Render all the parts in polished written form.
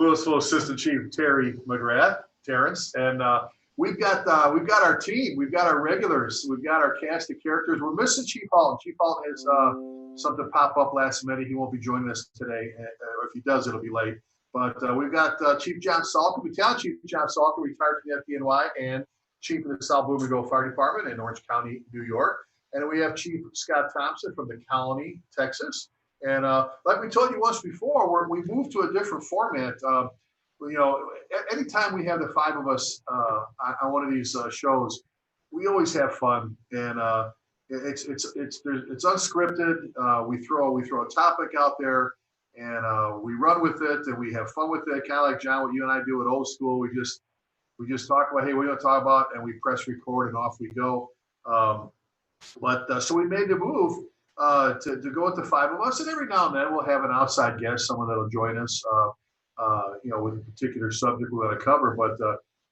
Louisville Assistant Chief Terry McGrath, Terrence, and we've got our team, we've got our regulars, we've got our cast of characters. We're missing Chief Halton. Chief Halton has something pop up last minute. He won't be joining us today, or if he does, it'll be late. But we've got Chief John Salka, Battalion Chief John Salka, retired from the FDNY, and Chief of the South Bloomingdale Fire Department in Orange County, New York. And we have Chief Scott Thompson from the Colony, Texas. And like we told you once before, we moved to a different format. Anytime we have the five of us on one of these shows, we always have fun, and it's unscripted. We throw a topic out there, and we run with it, and we have fun with it. Kind of like John, what you and I do at Old School. We just talk about, hey, what are you going to talk about, and we press record, and off we go. So we made the move to go with the five of us, and every now and then we'll have an outside guest, someone that'll join us. With a particular subject we want to cover. But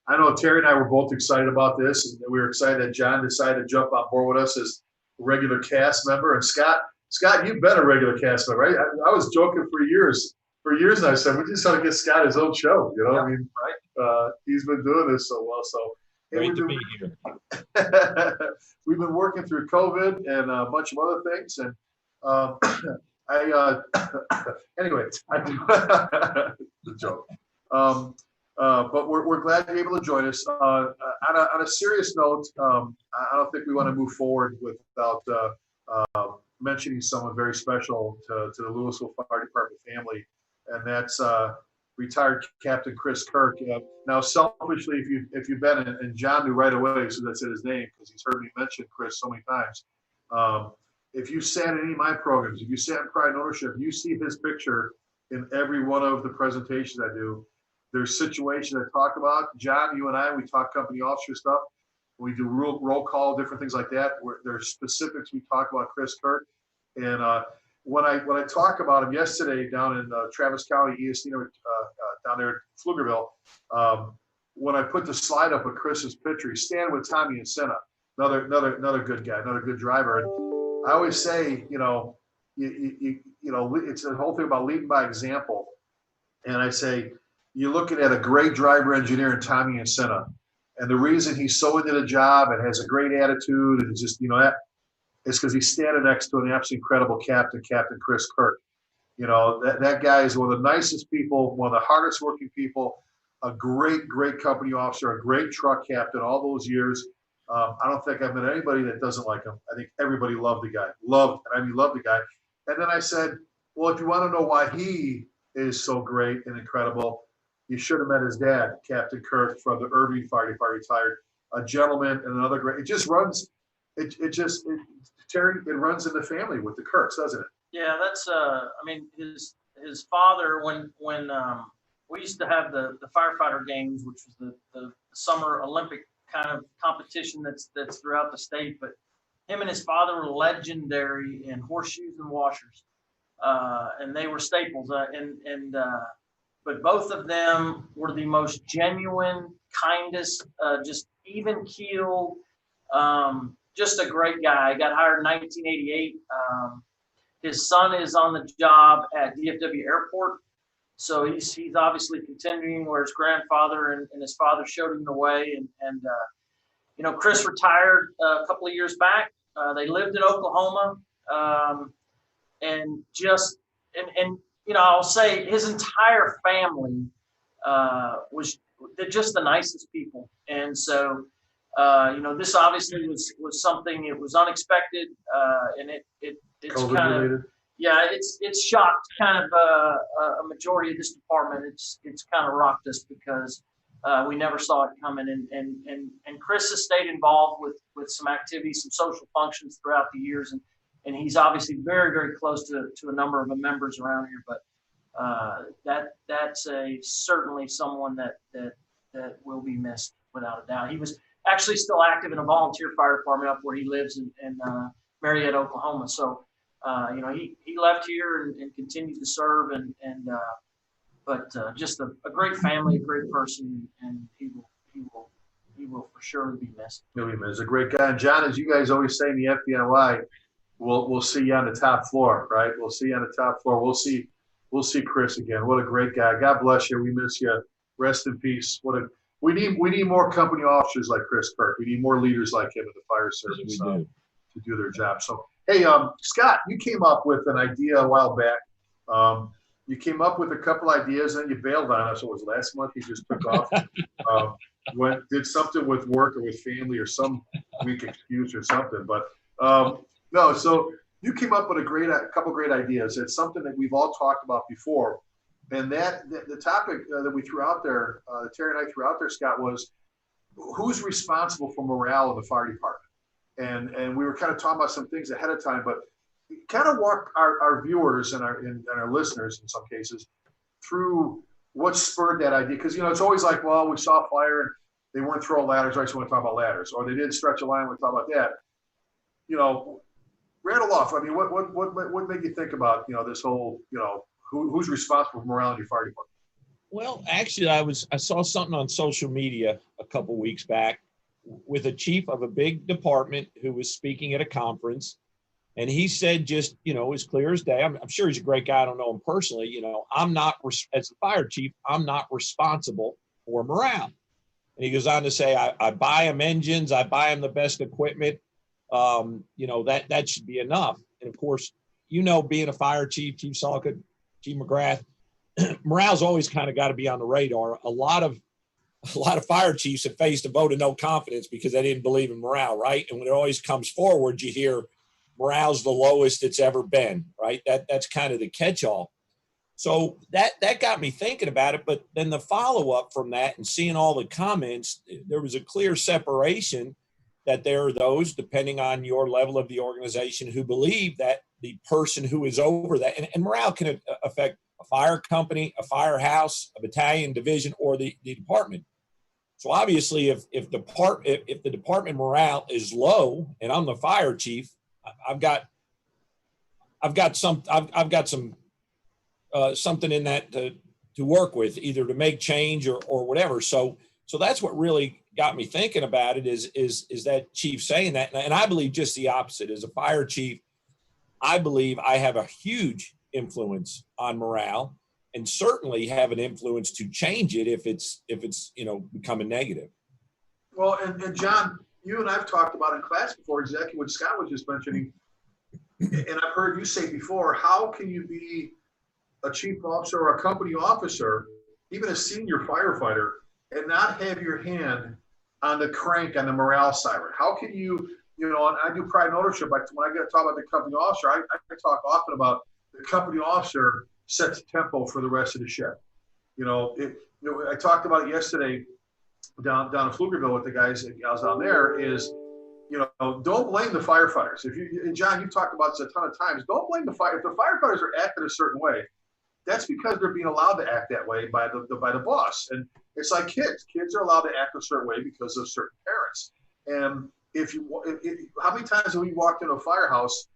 I know Terry and I were both excited about this, and we were excited that John decided to jump on board with us as a regular cast member. And Scott, you've been a regular cast member, right? I was joking for years, and I said, we just ought to get Scott his own show. Yeah, I mean, right? He's been doing this so well. So great to be here. We've been working through COVID and a bunch of other things, and anyway, the joke. But we're glad you're able to join us. On a serious note, I don't think we want to move forward without mentioning someone very special to the Louisville Fire Department family, and that's retired Captain Chris Kirk. Now, selfishly, if you've been, and John knew right away, so that's his name because he's heard me mention Chris so many times. If you sat in any of my programs, if you sat in Pride and Ownership, you see his picture in every one of the presentations I do. There's situations I talk about. John, you and I, we talk company officer stuff. We do roll call, different things like that. There's specifics we talk about Chris Kirk. And when I talk about him yesterday down in Travis County, EST, down there at Pflugerville, when I put the slide up with Chris's picture, he's standing with Tommy and Senna, another good guy, another good driver. And I always say, it's the whole thing about leading by example. And I say, you're looking at a great driver engineer in Tommy and Senna. And the reason he's so into the job and has a great attitude and just, it's because he's standing next to an absolutely incredible captain, Captain Chris Kirk. That guy is one of the nicest people, one of the hardest working people, a great company officer, a great truck captain all those years. I don't think I've met anybody that doesn't like him. I think everybody loved the guy. Loved the guy. And then I said, well, if you want to know why he is so great and incredible, you should have met his dad, Captain Kirk from the Irving Fire Department, retired, a gentleman and another great. It just runs. Terry, it runs in the family with the Kirks, doesn't it? Yeah, that's. His father when we used to have the firefighter games, which was the summer Olympic kind of competition that's throughout the state, but him and his father were legendary in horseshoes and washers, and they were staples. But both of them were the most genuine, kindest, just even keeled, just a great guy. Got hired in 1988. His son is on the job at DFW Airport. So he's obviously continuing where his grandfather and his father showed him the way. And Chris retired a couple of years back. They lived in Oklahoma. I'll say his entire family they're just the nicest people. And so, this obviously was something, it was unexpected. And it's COVID kind of related. Yeah, it's shocked kind of a majority of this department. It's kind of rocked us because we never saw it coming. And Chris has stayed involved with some activities, some social functions throughout the years, and he's obviously very, very close to a number of the members around here. But that's certainly someone that will be missed without a doubt. He was actually still active in a volunteer fire department up where he lives in Marietta, Oklahoma. So. He left here and continues to serve, but just a great family, a great person, and he will for sure be missed. He'll be missed. A great guy. And John, as you guys always say in the FDNY, we'll see you on the top floor, right? We'll see you on the top floor. We'll see we'll see Chris again. What a great guy. God bless you. We miss you. Rest in peace. We need more company officers like Chris Kirk. We need more leaders like him in the fire service to do their job. So, hey, Scott, you came up with an idea a while back. You came up with a couple ideas and you bailed on us. It was last month. You just took off. Did something with work or with family or some weak excuse or something. But no, so you came up with a couple great ideas. It's something that we've all talked about before. And the topic that we threw out there, Terry and I threw out there, Scott, was who's responsible for morale in the fire department. And we were kind of talking about some things ahead of time, but kind of walk our viewers and our listeners in some cases through what spurred that idea. Because, it's always like, well, we saw a fire and they weren't throwing ladders, right? So we want to talk about ladders. Or they didn't stretch a line, we talk about that. Rattle off. I mean, what made you think about, this whole, who's responsible for morale in your fire department? Well, actually, I saw something on social media a couple weeks back with a chief of a big department who was speaking at a conference. And he said, just, as clear as day, I'm sure he's a great guy. I don't know him personally. I'm not, as the fire chief, I'm not responsible for morale. And he goes on to say, I buy them engines, I buy them the best equipment. That should be enough. And of course, being a fire chief, Chief Salka, Chief McGrath, morale's always kind of got to be on the radar. A lot of fire chiefs have faced a vote of no confidence because they didn't believe in morale, right? And when it always comes forward, you hear morale's the lowest it's ever been, right? That's kind of the catch-all. So that got me thinking about it. But then the follow-up from that and seeing all the comments, there was a clear separation that there are those, depending on your level of the organization, who believe that the person who is over that, and morale can affect a fire company, a firehouse, a battalion, division, or the department. So obviously, if the department morale is low, and I'm the fire chief, I've got some something in that to work with, either to make change or whatever. So that's what really got me thinking about it is that chief saying that. And I believe just the opposite. As a fire chief, I believe I have a huge influence on morale and certainly have an influence to change it if it's becoming negative. Well, and John, you and I've talked about in class before exactly what Scott was just mentioning. And I've heard you say before, how can you be a chief officer or a company officer, even a senior firefighter, and not have your hand on the crank on the morale siren? How can you, and I do pride and ownership. When I get to talk about the company officer, I talk often about the company officer sets tempo for the rest of the shift. I talked about it yesterday down in Pflugerville with the guys and gals down there is, don't blame the firefighters. And John, you've talked about this a ton of times. Don't blame the fire. If the firefighters are acting a certain way, that's because they're being allowed to act that way by the boss. And it's like kids. Kids are allowed to act a certain way because of certain parents. And how many times have we walked into a firehouse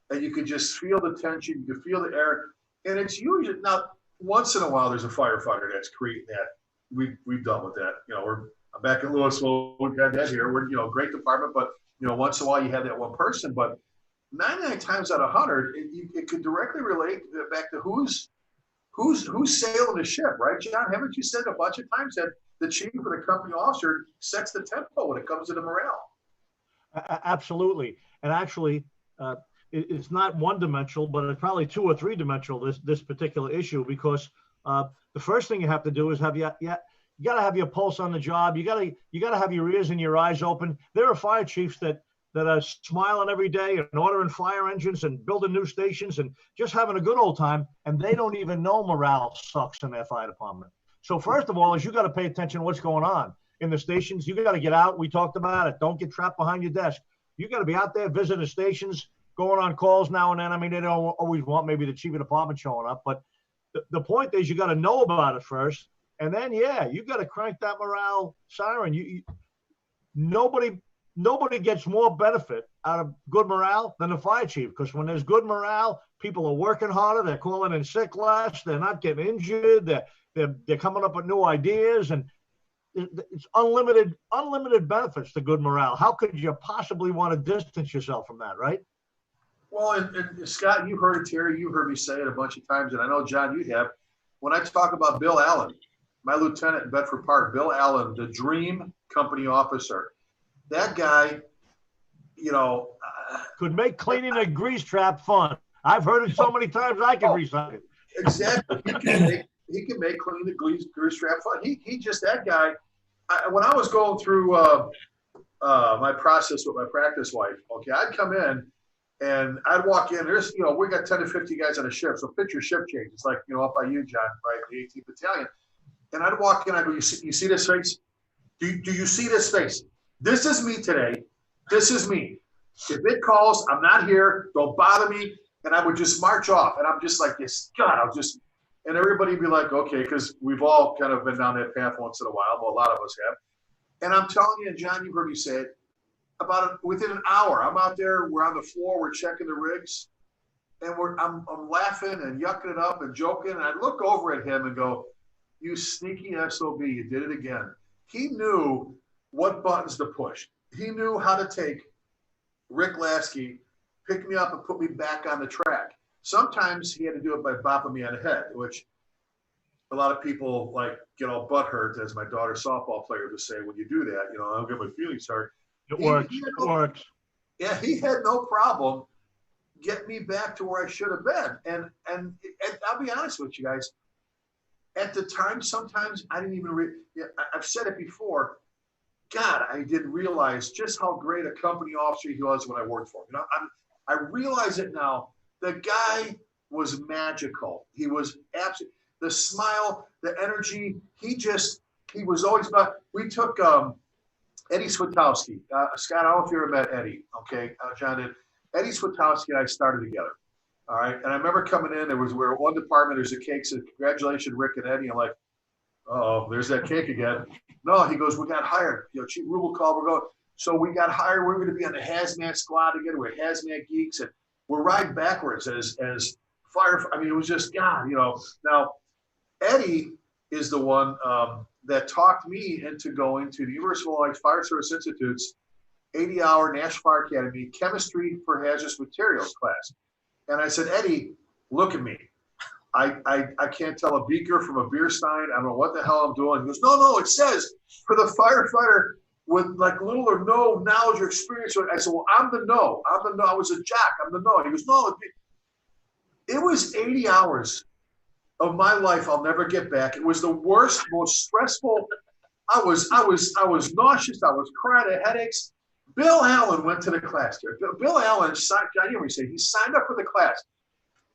and you could just feel the tension, you could feel the air, and it's usually not once in a while there's a firefighter that's creating that. We've dealt with that. I'm back in Louisville. We've had that here. We're great department, but once in a while you have that one person. But 99 times out of 100, it could directly relate back to who's sailing the ship, right, John? Haven't you said a bunch of times that the chief or the company officer sets the tempo when it comes to the morale? Absolutely. And actually, it's not one-dimensional, but it's probably two or three-dimensional, this particular issue, because the first thing you have to do is you got to have your pulse on the job. You got to have your ears and your eyes open. There are fire chiefs that are smiling every day and ordering fire engines and building new stations and just having a good old time, and they don't even know morale sucks in their fire department. So first of all, is you got to pay attention to what's going on in the stations. You got to get out. We talked about it. Don't get trapped behind your desk. You got to be out there visiting the stations, going on calls now and then. I mean, they don't always want maybe the chief of department showing up, but the point is you got to know about it first. And then, you got to crank that morale siren. Nobody gets more benefit out of good morale than the fire chief, because when there's good morale, people are working harder. They're calling in sick less. They're not getting injured. They're coming up with new ideas, and it's unlimited benefits to good morale. How could you possibly want to distance yourself from that, right? Well, and Scott, you heard it, Terry, you heard me say it a bunch of times, and I know, John, you have. When I talk about Bill Allen, my lieutenant in Bedford Park, Bill Allen, the dream company officer, that guy, you know. Could make cleaning a grease trap fun. I've heard it so many times I can recite it. Exactly. He can make cleaning the grease trap fun. He just, that guy. When I was going through my process with my practice wife, okay, I'd come in and I'd walk in. There's, we got 10 to 50 guys on a shift. So picture shift change. It's like, up by you, John, right? The 18th Battalion. And I'd walk in, I go, you see this face? Do you see this face? This is me today. This is me. If it calls, I'm not here. Don't bother me. And I would just march off. And I'm just like, this, God, and everybody would be like, okay, because we've all kind of been down that path once in a while. Well, a lot of us have. And I'm telling you, John, you've heard me say it, within an hour, I'm out there, we're on the floor, we're checking the rigs, and I'm laughing and yucking it up and joking. And I look over at him and go, you sneaky SOB, you did it again. He knew what buttons to push. He knew how to take Rick Lasky, pick me up and put me back on the track. Sometimes he had to do it by bopping me on the head, which a lot of people get all butthurt, as my daughter's softball player would say, when you do that, I don't get my feelings hurt. It works. Yeah, he had no problem getting me back to where I should have been. And I'll be honest with you guys, at the time, sometimes I didn't even I've said it before. God, I didn't realize just how great a company officer he was when I worked for him. I realize it now. The guy was magical. He was absolutely, the smile, the energy. He was always about. We took Eddie Switowski. Scott, I don't know if you ever met Eddie. Okay, John did. Eddie Switowski and I started together. All right, and I remember coming in. We're one department. There's a cake. Said, "Congratulations, Rick and Eddie." I'm like, "Oh, there's that cake again." No, he goes, "We got hired. Chief Rubel called. We're going." So we got hired. We're going to be on the hazmat squad together. We're hazmat geeks, and we're riding backwards as fire. I mean, it was just God, Now, Eddie is the one that talked me into going to the University of Illinois Fire Service Institute's 80-hour National Fire Academy Chemistry for Hazardous Materials class. And I said, Eddie, look at me. I can't tell a beaker from a beer stein. I don't know what the hell I'm doing. He goes, no, it says for the firefighter with little or no knowledge or experience. I said, well, I'm the no. I was a jock. I'm the no. He goes, no. It was 80 hours of my life I'll never get back. It was the worst, most stressful. I was nauseous. I was crying, I had headaches. Bill Allen went to the class there. Bill Allen signed. I hear me say he signed up for the class.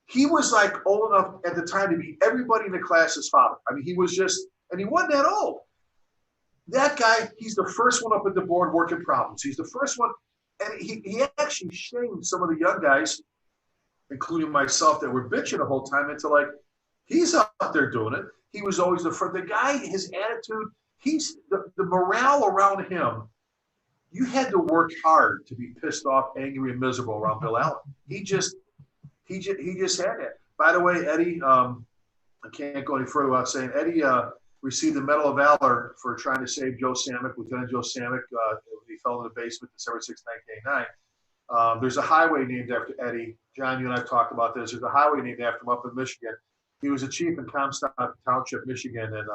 He was old enough at the time to be everybody in the class's father. I mean, he was and he wasn't that old. That guy, he's the first one up at the board working problems. He's the first one, and he actually shamed some of the young guys, including myself, that were bitching the whole time into he's out there doing it. He was always the guy, his attitude, he's the morale around him. You had to work hard to be pissed off, angry, and miserable around Bill Allen. He just had it. By the way, Eddie, I can't go any further without saying Eddie received the Medal of Valor for trying to save Joe Samick, Lieutenant Joe Samick. He fell in the basement December 6, 1989. There's a highway named after Eddie. John, you and I talked about this. There's a highway named after him up in Michigan. He was a chief in Comstock Township, Michigan, and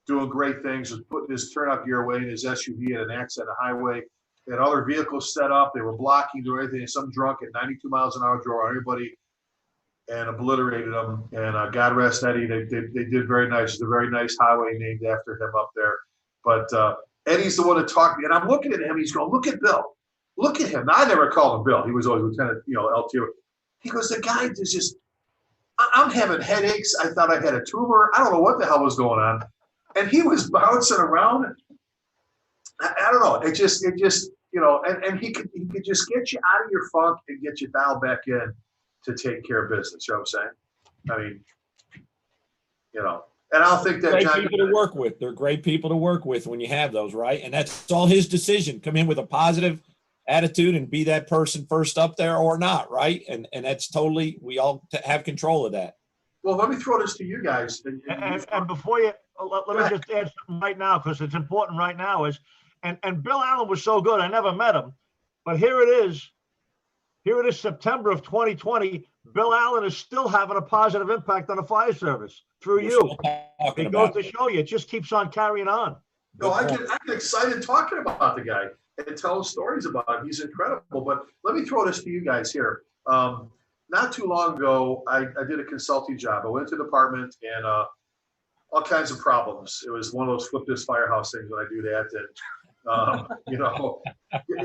doing great things. Was putting his turnout gear away in his SUV at an accident on a highway. They had other vehicles set up. They were blocking, doing everything. And some drunk at 92 miles an hour drove on everybody and obliterated them. And God rest Eddie. They did very nice. It's a very nice highway named after him up there. But Eddie's the one that talked to me. And I'm looking at him. He's going, look at Bill. Look at him. Now, I never called him Bill. He was always Lieutenant, LT. He goes, the guy is just, I'm having headaches. I thought I had a tumor. I don't know what the hell was going on. And he was bouncing around. I don't know. It just, and he could just get you out of your funk and get you dialed back in to take care of business. You know what I'm saying? I mean, and I don't think that great people to work with. They're great people to work with when you have those, right? And that's all his decision. Come in with a positive attitude and be that person first up there or not, right? And that's totally, we all have control of that. Well, let me throw this to you guys. And before you, let me just add something right now, because it's important right now, and Bill Allen was so good. I never met him, but here it is. here it is September of 2020. Bill Allen is still having a positive impact on the fire service through you. It goes to show you, it just keeps on carrying on. No, I get excited talking about the guy and telling stories about him. He's incredible. But let me throw this to you guys here. Not too long ago, I did a consulting job. I went to the department and all kinds of problems. It was one of those flip this firehouse things when I do that. And, you know,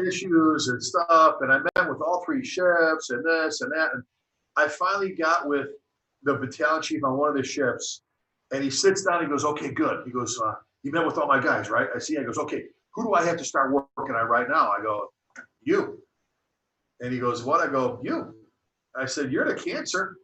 issues and stuff. And I met with all three shifts and this and that. And I finally got with the battalion chief on one of the shifts. And he sits down and he goes, okay, good. He goes, you met with all my guys, right? I see. I goes, okay, who do I have to start working on right now? I go, you. And he goes, what? I go, you. I said, you're the cancer.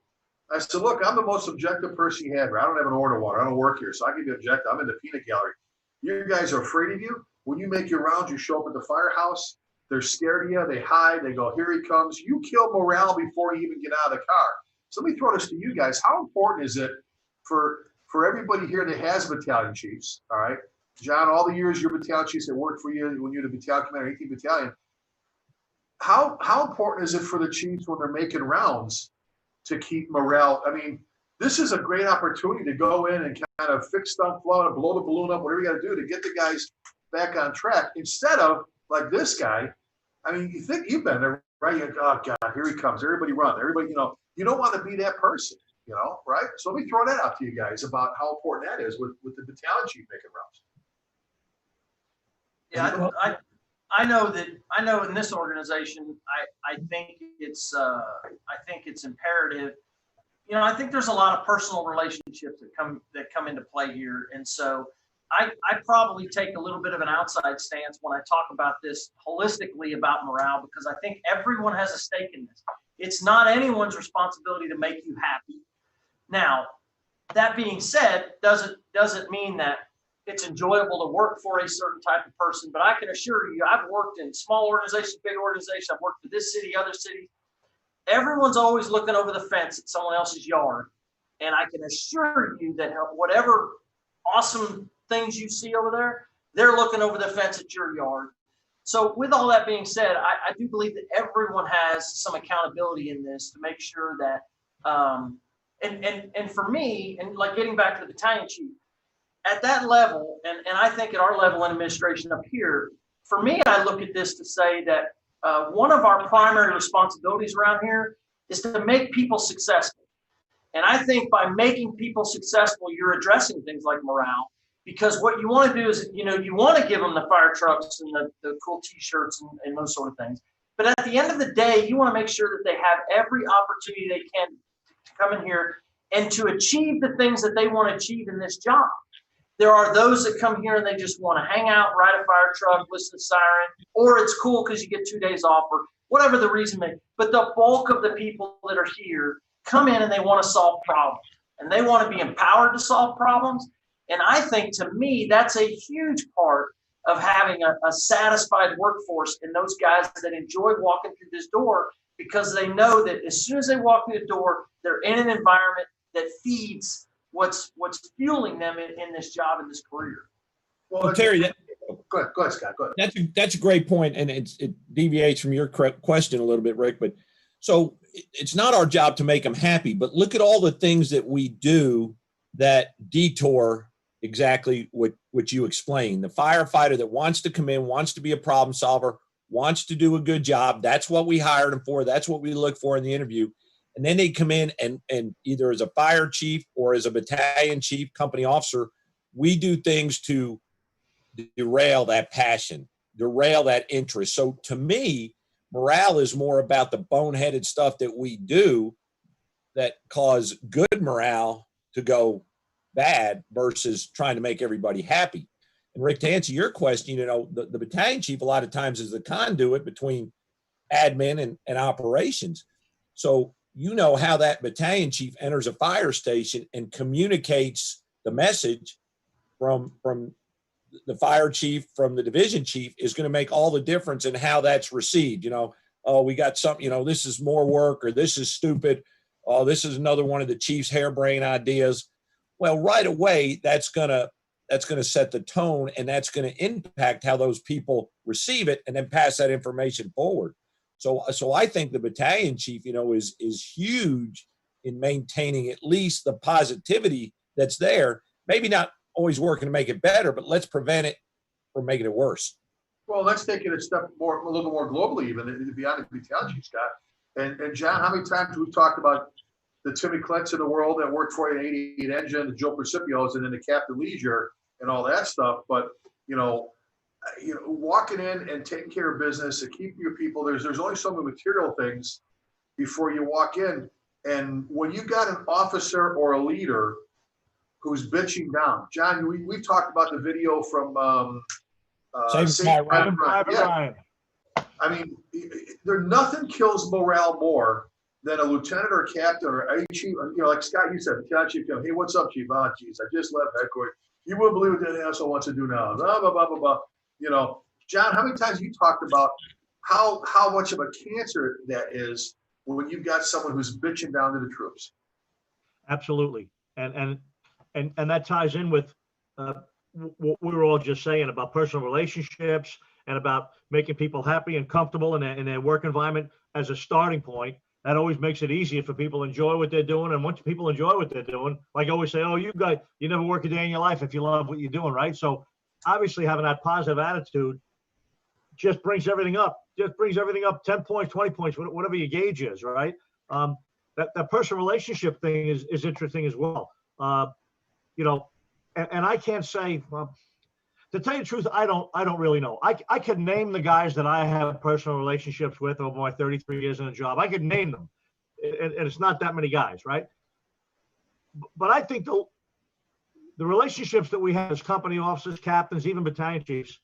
I said, look, I'm the most objective person you have here. I don't have an order water. I don't work here. So I can be objective. I'm in the peanut gallery. You guys are afraid of you. When you make your rounds, you show up at the firehouse. They're scared of you. They hide. They go, here he comes. You kill morale before you even get out of the car. So let me throw this to you guys. How important is it for everybody here that has battalion chiefs, all right? John, all the years your battalion chiefs that worked for you when you're the battalion commander, 18th Battalion, how important is it for the chiefs when they're making rounds to keep morale? I mean, this is a great opportunity to go in and kind of fix stuff, blow the balloon up, whatever you got to do to get the guys back on track instead of like this guy. I mean, you think you've been there, right? You're, oh God, here he comes. Everybody run. Everybody, you know, you don't want to be that person, you know, right? So let me throw that out to you guys about how important that is with the battalion chief making rounds. Yeah, I know in this organization, I think it's imperative. You know, I think there's a lot of personal relationships that come into play here. And so I probably take a little bit of an outside stance when I talk about this holistically about morale, because I think everyone has a stake in this. It's not anyone's responsibility to make you happy. Now, that being said, doesn't mean that it's enjoyable to work for a certain type of person. But I can assure you, I've worked in small organizations, big organizations. I've worked for this city, other cities. Everyone's always looking over the fence at someone else's yard. And I can assure you that whatever awesome things you see over there, they're looking over the fence at your yard. So with all that being said, I do believe that everyone has some accountability in this to make sure that, and for me, and like getting back to the battalion chief, at that level, and I think at our level in administration up here, for me, I look at this to say that one of our primary responsibilities around here is to make people successful. And I think by making people successful, you're addressing things like morale, because what you want to do is, you know, you want to give them the fire trucks and the cool t-shirts and those sort of things. But at the end of the day, you want to make sure that they have every opportunity they can to come in here and to achieve the things that they want to achieve in this job. There are those that come here and they just want to hang out, ride a fire truck, listen to siren, or it's cool because you get 2 days off, or whatever the reason may be. But the bulk of the people that are here come in and they want to solve problems, and they want to be empowered to solve problems. And I think, to me, that's a huge part of having a satisfied workforce, and those guys that enjoy walking through this door, because they know that as soon as they walk through the door, they're in an environment that feeds what's fueling them in this job, in this career. Well, Terry, go ahead, Scott. Go ahead. That's a great point, and it deviates from your question a little bit, Rick. But so it's not our job to make them happy, but look at all the things that we do that detour exactly what you explained. The firefighter that wants to come in, wants to be a problem solver, wants to do a good job. That's what we hired them for. That's what we look for in the interview. And then they come in and either as a fire chief or as a battalion chief, company officer, we do things to derail that passion, derail that interest. So to me, morale is more about the boneheaded stuff that we do that cause good morale to go bad versus trying to make everybody happy. And Rick, to answer your question, you know, the battalion chief a lot of times is the conduit between admin and operations. So you know how that battalion chief enters a fire station and communicates the message from the fire chief, from the division chief, is going to make all the difference in how that's received. You know, oh, we got something, you know, this is more work, or this is stupid. Oh, this is another one of the chief's harebrained ideas. Well, right away, that's going to set the tone, and that's going to impact how those people receive it and then pass that information forward. So I think the battalion chief, is huge in maintaining at least the positivity that's there. Maybe not always working to make it better, but let's prevent it from making it worse. Well, let's take it a little more globally, even beyond the battalion chief, Scott. And John, how many times we've talked about the Timmy Clints of the world that worked for you in 88 Engine, the Joe Precipios, and then the Captain Leisure and all that stuff. But walking in and taking care of business and keeping your people, there's only so many material things before you walk in. And when you got an officer or a leader who's bitching down, John, we've talked about the video from Saving Private Ryan. I mean, nothing kills morale more than a lieutenant or a captain or a chief. Like Scott, you said, battalion chief, hey, what's up, chief? Oh, geez, I just left headquarters. You wouldn't believe what that asshole wants to do now. Blah, blah, blah, blah, blah. John, how many times have you talked about how much of a cancer that is when you've got someone who's bitching down to the troops? Absolutely. And that ties in with what we were all just saying about personal relationships and about making people happy and comfortable in their work environment as a starting point. That always makes it easier for people to enjoy what they're doing. And once people enjoy what they're doing, like I always say, oh, you never work a day in your life if you love what you're doing, right? So obviously having that positive attitude just brings everything up. 10 points, 20 points, whatever your gauge is, right? That personal relationship thing is interesting as well. And I can't say, to tell you the truth, I don't really know. I could name the guys that I have personal relationships with over my 33 years in a job. I could name them, and it's not that many guys, right? But I think the relationships that we have as company officers, captains, even battalion chiefs,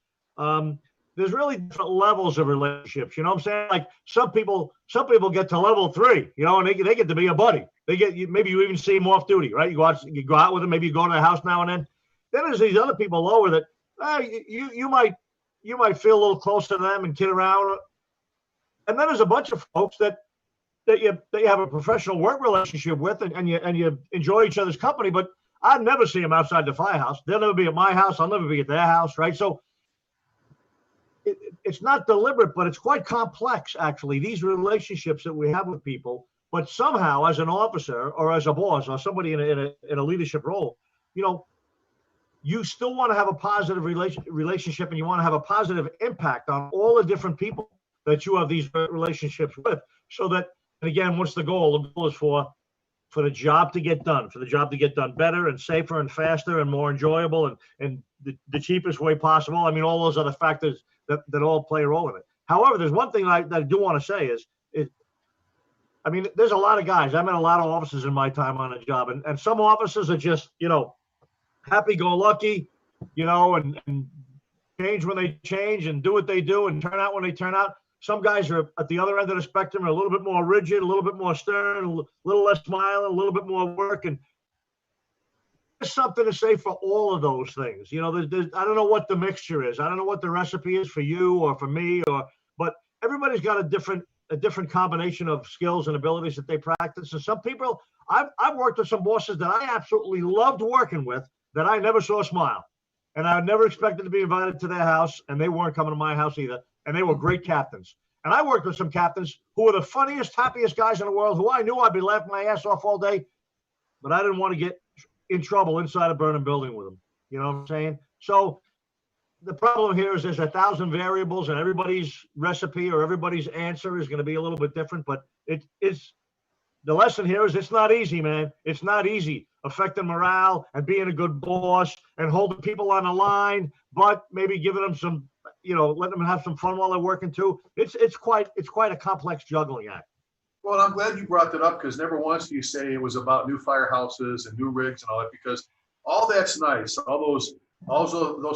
there's really different levels of relationships. You know what I'm saying? Like some people get to level 3, and they get to be a buddy. Maybe you even see them off duty, right? You go out with them. Maybe you go to their house now and then. Then there's these other people lower that you might feel a little closer to them and kid around. And then there's a bunch of folks that you have a professional work relationship with, and you enjoy each other's company. But I'd never see them outside the firehouse. They'll never be at my house. I'll never be at their house, right? So it's not deliberate, but it's quite complex, actually, these relationships that we have with people. But somehow, as an officer or as a boss or somebody in a leadership role, you still want to have a positive relationship, and you want to have a positive impact on all the different people that you have these relationships with. So that, and again, what's the goal? The goal is for the job to get done, better and safer and faster and more enjoyable and the cheapest way possible. I mean, all those other factors that all play a role in it. However, there's one thing that I do want to say is there's a lot of guys. I met a lot of officers in my time on a job, and some officers are just, happy-go-lucky, and change when they change and do what they do and turn out when they turn out. Some guys are at the other end of the spectrum, are a little bit more rigid, a little bit more stern, a little less smiling, a little bit more work. And there's something to say for all of those things. I don't know what the mixture is. I don't know what the recipe is for you or for me, but everybody's got a different combination of skills and abilities that they practice. And some people, I've worked with some bosses that I absolutely loved working with that I never saw smile. And I never expected to be invited to their house, and they weren't coming to my house either. And they were great captains. And I worked with some captains who were the funniest, happiest guys in the world, who I knew I'd be laughing my ass off all day, but I didn't want to get in trouble inside a burning building with them. You know what I'm saying? So the problem here is there's 1,000 variables, and everybody's recipe or everybody's answer is going to be a little bit different. But it's the lesson here is it's not easy, man. It's not easy affecting morale and being a good boss and holding people on the line, but maybe giving them some, letting them have some fun while they're working too. It's quite a complex juggling act. Well, I'm glad you brought that up, because never once do you say it was about new firehouses and new rigs and all that, because all that's nice. All those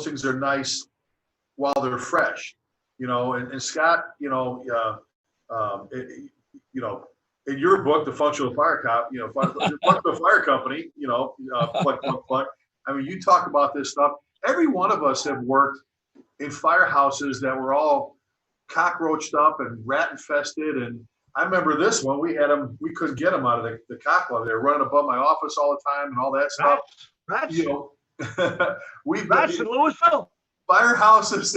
things are nice while they're fresh, and Scott, in your book, The Functional Fire Cop, Functional Fire Company, plug. I mean, you talk about this stuff. Every one of us have worked in firehouses that were all cockroached up and rat infested. And I remember this one, we couldn't get them out of the cockroach. They were running above my office all the time and all that stuff. Rats. We've Rats in Louisville. Firehouses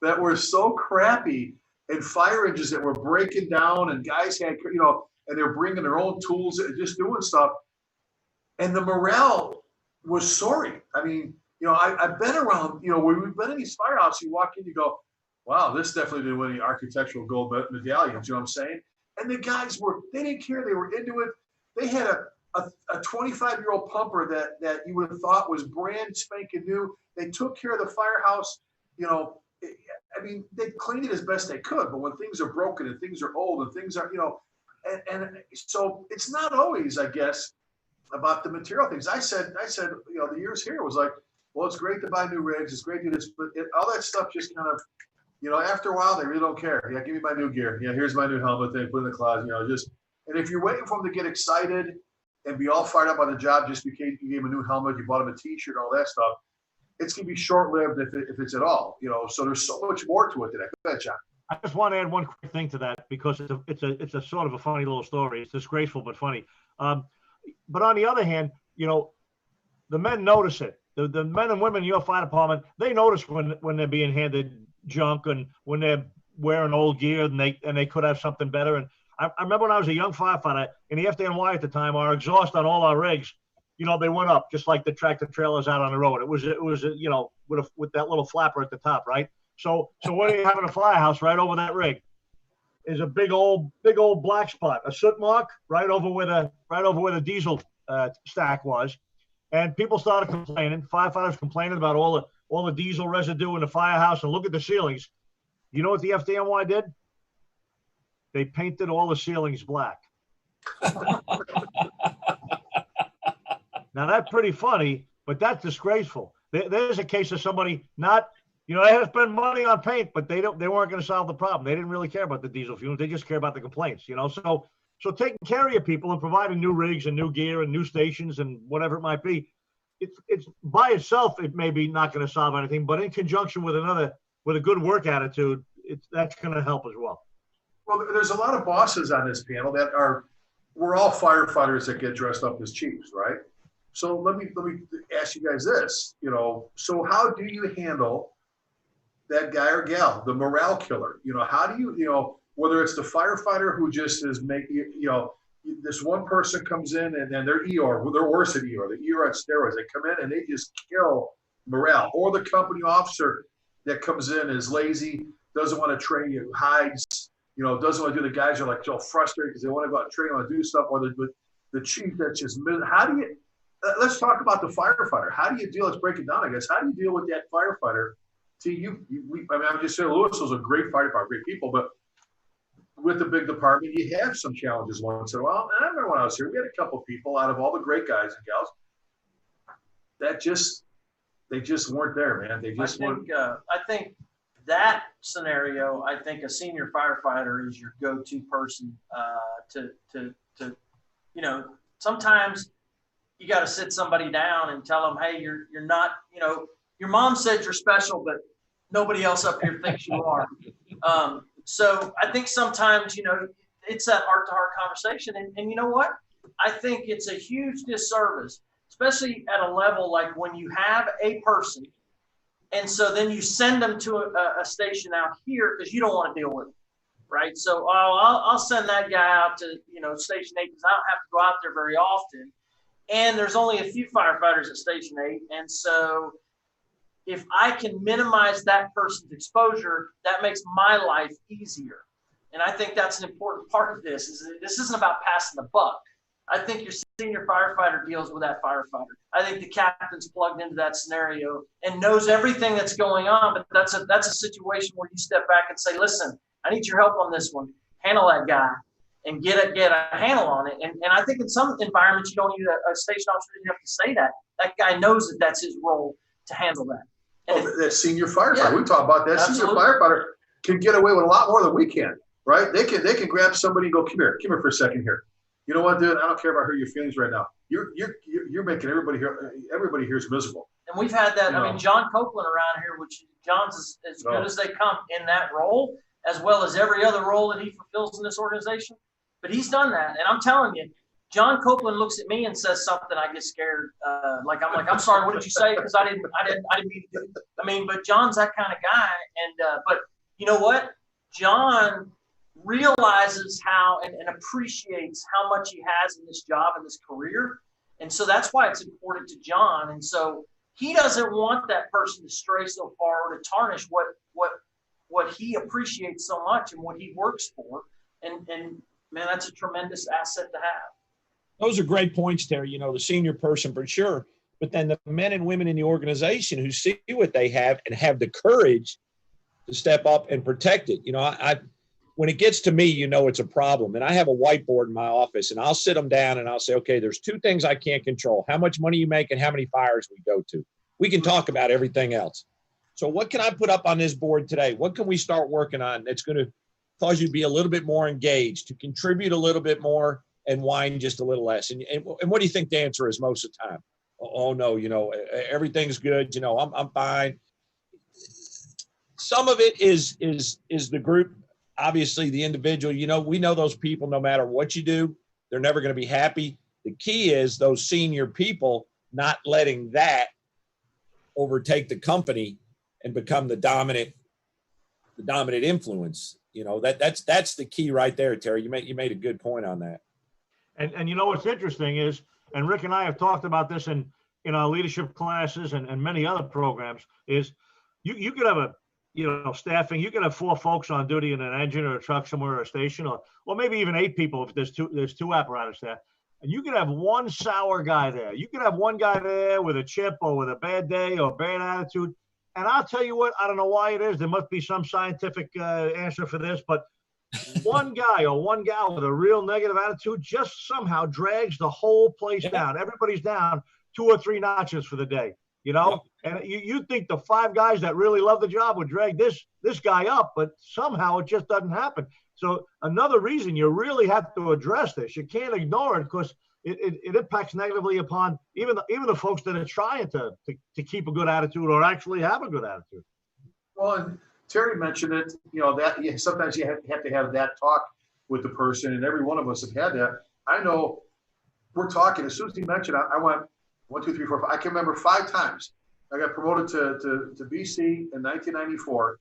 that were so crappy and fire engines that were breaking down, and guys had, and they're bringing their own tools and just doing stuff. And the morale was soaring. I mean, I've been around, when we've been in these firehouses, you walk in, you go, wow, this definitely didn't win any architectural gold medallions, you know what I'm saying? And the guys they didn't care. They were into it. They had a 25-year-old pumper that you would have thought was brand spanking new. They took care of the firehouse, I mean, they cleaned it as best they could, but when things are broken and things are old and things are, and so it's not always, I guess, about the material things. I said, the years here was like, well, it's great to buy new rigs. It's great to do this, but all that stuff just kind of, after a while, they really don't care. Yeah, give me my new gear. Yeah, here's my new helmet thing, put it in the closet, and if you're waiting for them to get excited and be all fired up on the job just because you gave them a new helmet, you bought them a t-shirt, all that stuff, it's going to be short-lived if it's at all, so there's so much more to it than that. Go ahead, John. I just want to add one quick thing to that because it's a sort of a funny little story. It's disgraceful, but funny. But on the other hand, the men notice it. The men and women in your fire department, they notice when they're being handed junk and when they're wearing old gear and they could have something better. And I remember when I was a young firefighter in the FDNY at the time, our exhaust on all our rigs, they went up just like the tractor trailers out on the road. It was with that little flapper at the top, right? So what do you have in a firehouse right over that rig? Is a big old black spot, a soot mark right over where the diesel stack was, and people started complaining. Firefighters complaining about all the diesel residue in the firehouse, and look at the ceilings. You know what the FDNY did? They painted all the ceilings black. Now that's pretty funny, but that's disgraceful. There's a case of somebody not. They had to spend money on paint, but they weren't going to solve the problem. They didn't really care about the diesel fumes. They just care about the complaints, So taking care of your people and providing new rigs and new gear and new stations and whatever it might be, it's by itself, it may be not going to solve anything, but in conjunction with a good work attitude, that's going to help as well. Well, there's a lot of bosses on this panel we're all firefighters that get dressed up as chiefs, right? So let me ask you guys this, so how do you handle that guy or gal, the morale killer? How do you, whether it's the firefighter who just is this one person comes in and then they're worse at ER, the ER on steroids. They come in and they just kill morale, or the company officer that comes in is lazy, doesn't want to train you, hides, doesn't want to do. The guys are like so frustrated because they want to go out and train, want to do stuff, or the chief that's just, how do you, let's talk about the firefighter. How do you deal, let's break it down, I guess. How do you deal with that firefighter? I'm just saying Louisville's a great fire department, great people, but with the big department, you have some challenges once in a while. And I remember when I was here, we had a couple of people out of all the great guys and gals that they just weren't there, man. They just weren't. I think that scenario, I think a senior firefighter is your go-to person to sometimes you got to sit somebody down and tell them, hey, you're not, your mom said you're special, but nobody else up here thinks you are. So I think sometimes, it's that heart-to-heart conversation. And you know what? I think it's a huge disservice, especially at a level like when you have a person, and so then you send them to a station out here because you don't want to deal with it, right? So I'll send that guy out to, Station 8 because I don't have to go out there very often. And there's only a few firefighters at Station 8. And so if I can minimize that person's exposure, that makes my life easier. And I think that's an important part of this. This isn't about passing the buck. I think your senior firefighter deals with that firefighter. I think the captain's plugged into that scenario and knows everything that's going on. But that's a situation where you step back and say, listen, I need your help on this one. Handle that guy and get a handle on it. And I think in some environments, you don't need a station officer. You have to say that. That guy knows that that's his role to handle that. That senior firefighter. Yeah, we talk about that. Absolutely. Senior firefighter can get away with a lot more than we can, right? They can grab somebody and go, come here for a second here. You know what, dude? I don't care about hurt your feelings right now. You're making everybody here is miserable. And we've had that. I mean, John Copeland around here, which John's as good as they come in that role, as well as every other role that he fulfills in this organization. But he's done that, and I'm telling you, John Copeland looks at me and says something, I get scared. I'm like, I'm sorry. What did you say? Because I didn't mean to do it. I mean, but John's that kind of guy, and but you know what? John realizes how and appreciates how much he has in this job and this career. And so that's why it's important to John. And so he doesn't want that person to stray so far or to tarnish what he appreciates so much and what he works for. And man, that's a tremendous asset to have. Those are great points, Terry. You know, the senior person for sure, but then the men and women in the organization who see what they have and have the courage to step up and protect it. You know, I when it gets to me, you know, it's a problem. And I have a whiteboard in my office, and I'll sit them down and I'll say, okay, there's two things I can't control: how much money you make and how many fires we go to. We can talk about everything else. So what can I put up on this board today? What can we start working on that's going to cause you to be a little bit more engaged, to contribute a little bit more and whine just a little less? And what do you think the answer is most of the time? Oh no, you know, everything's good. You know, I'm fine. Some of it is the group, obviously the individual. You know, we know those people, no matter what you do, they're never going to be happy. The key is those senior people not letting that overtake the company and become the dominant influence. You know, that's the key right there, Terry. You made a good point on that. And you know what's interesting is, and Rick and I have talked about this in our leadership classes and many other programs, is you could have staffing. You could have 4 folks on duty in an engine or a truck somewhere or a station, or maybe even 8 people if there's two apparatus there. And you could have one sour guy there. You could have one guy there with a chip or with a bad day or bad attitude. And I'll tell you what, I don't know why it is. There must be some scientific answer for this, but one guy or one gal with a real negative attitude just somehow drags the whole place down. Everybody's down 2 or 3 notches for the day, you know? And you'd think the 5 guys that really love the job would drag this guy up, but somehow it just doesn't happen. So another reason you really have to address this. You can't ignore it because it impacts negatively upon even the folks that are trying to keep a good attitude or actually have a good attitude. Well, and Terry mentioned it, you know, that sometimes you have to have that talk with the person, and every one of us have had that. I know we're talking, as soon as he mentioned, I went 1, 2, 3, 4, 5. I can remember 5 times. I got promoted to BC in 1994.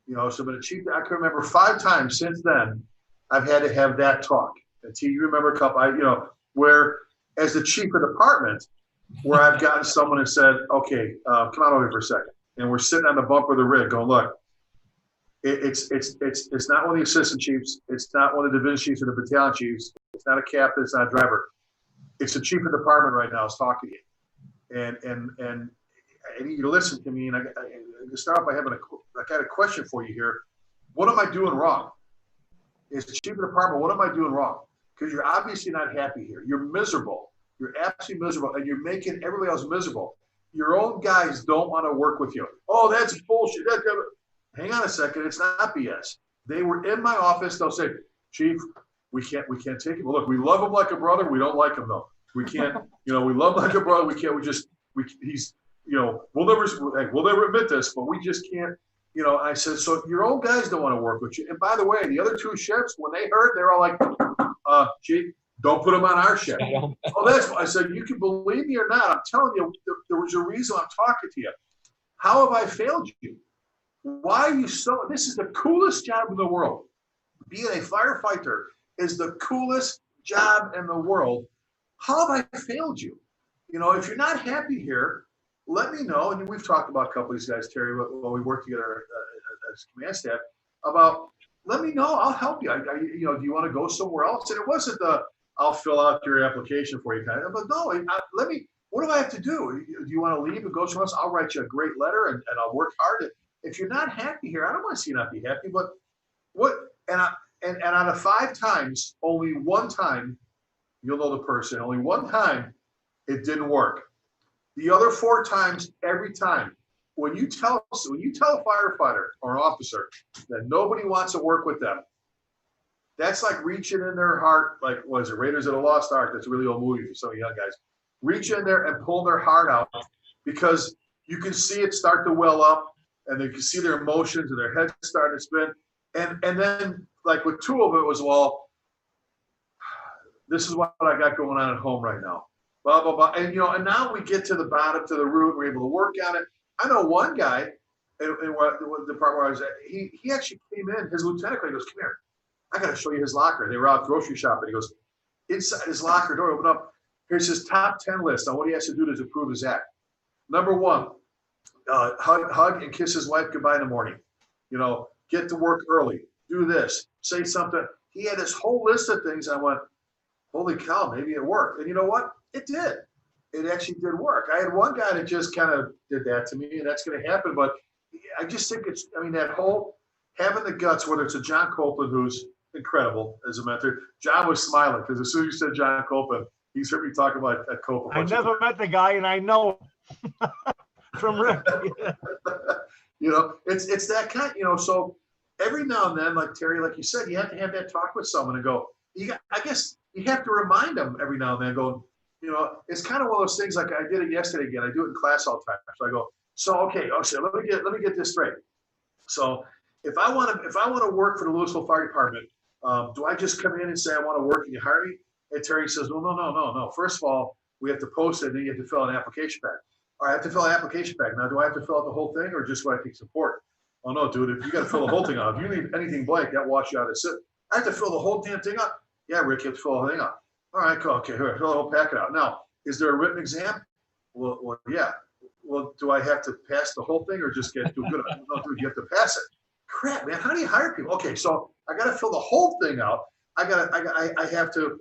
You know, so I've been a chief. I can remember 5 times since then I've had to have that talk. And you remember a couple, where as the chief of department, where I've gotten someone and said, okay, come on over here for a second. And we're sitting on the bumper of the rig going, look, it's not one of the assistant chiefs. It's not one of the division chiefs or the battalion chiefs. It's not a captain. It's not a driver. It's the chief of department right now is talking to you. And I need you to listen to me. And I start off by I got a question for you here. What am I doing wrong? As the chief of department, what am I doing wrong? Because you're obviously not happy here. You're miserable. You're absolutely miserable, and you're making everybody else miserable. Your own guys don't want to work with you. Oh, that's bullshit. Hang on a second. It's not BS. They were in my office. They'll say, Chief, we can't take him. Well, look, we love him like a brother. We don't like him though. We can't, we love him like a brother. He's, we'll never admit this, but we just can't, I said, so your own guys don't want to work with you. And by the way, the other 2 shifts, when they heard, they're all like, Chief, don't put them on our shift. Oh, that's why I said, you can believe me or not. I'm telling you, there was a reason I'm talking to you. How have I failed you? Why are you so, this is the coolest job in the world. Being a firefighter is the coolest job in the world. How have I failed you? If you're not happy here, let me know. And we've talked about a couple of these guys, Terry, while we work together as command staff, about let me know. I'll help you. Do you want to go somewhere else? And it wasn't I'll fill out your application for you kind of, but no, what do I have to do? Do you want to leave and go somewhere else? I'll write you a great letter and I'll work hard. If you're not happy here, I don't want to see you not be happy, but and out of 5 times, only 1 time, you'll know the person, only 1 time it didn't work. The other 4 times, every time, when you tell a firefighter or an officer that nobody wants to work with them, that's like reaching in their heart, like, what is it, Raiders of the Lost Ark? That's a really old movie for some of you young guys. Reach in there and pull their heart out because you can see it start to well up and they can see their emotions and their heads starting to spin. And then, like with 2 of it was, well, this is what I got going on at home right now. Blah, blah, blah. And, and now we get to the bottom, to the root. We're able to work on it. I know one guy, and what the part where I was at, he actually came in, his lieutenant goes, come here, I got to show you his locker. They were out grocery shopping. He goes, inside his locker door, open up, here's his top 10 list on what he has to do to improve his act. Number one, hug and kiss his wife goodbye in the morning. You know, get to work early, do this, say something. He had this whole list of things. I went, holy cow, maybe it worked. And you know what? It did. It actually did work. I had one guy that just kind of did that to me, and that's going to happen. But I just think it's, I mean, that whole having the guts, whether it's a John Copeland, who's incredible as a mentor. John was smiling because as soon as you said John Copeland, he's heard me talk about Copeland. I never met the guy, and I know from Rick. Yeah. You know, it's that kind, you know, so every now and then, like Terry, like you said, you have to have that talk with someone and go, I guess you have to remind them every now and then, go, you know, it's kind of one of those things, like I did it yesterday again. I do it in class all the time. So I go, okay, let me get this straight. So if I want to work for the Louisville Fire Department, do I just come in and say I want to work and you hire me? And Terry says, well, no. First of all, we have to post it, and then you have to fill an application back. All right, I have to fill an application back. Now, do I have to fill out the whole thing or just what I take support? Oh, no, dude, if you got to fill the whole thing out, if you leave anything blank, that washes you out of it. I have to fill the whole damn thing out? Yeah, Rick, you have to fill the whole thing out. All right, cool. Okay, here, fill the whole packet out. Now, is there a written exam? Well, yeah. Well, do I have to pass the whole thing or just get do good? No, dude, you have to pass it. Crap, man, how do you hire people? Okay, so I got to fill the whole thing out. I have to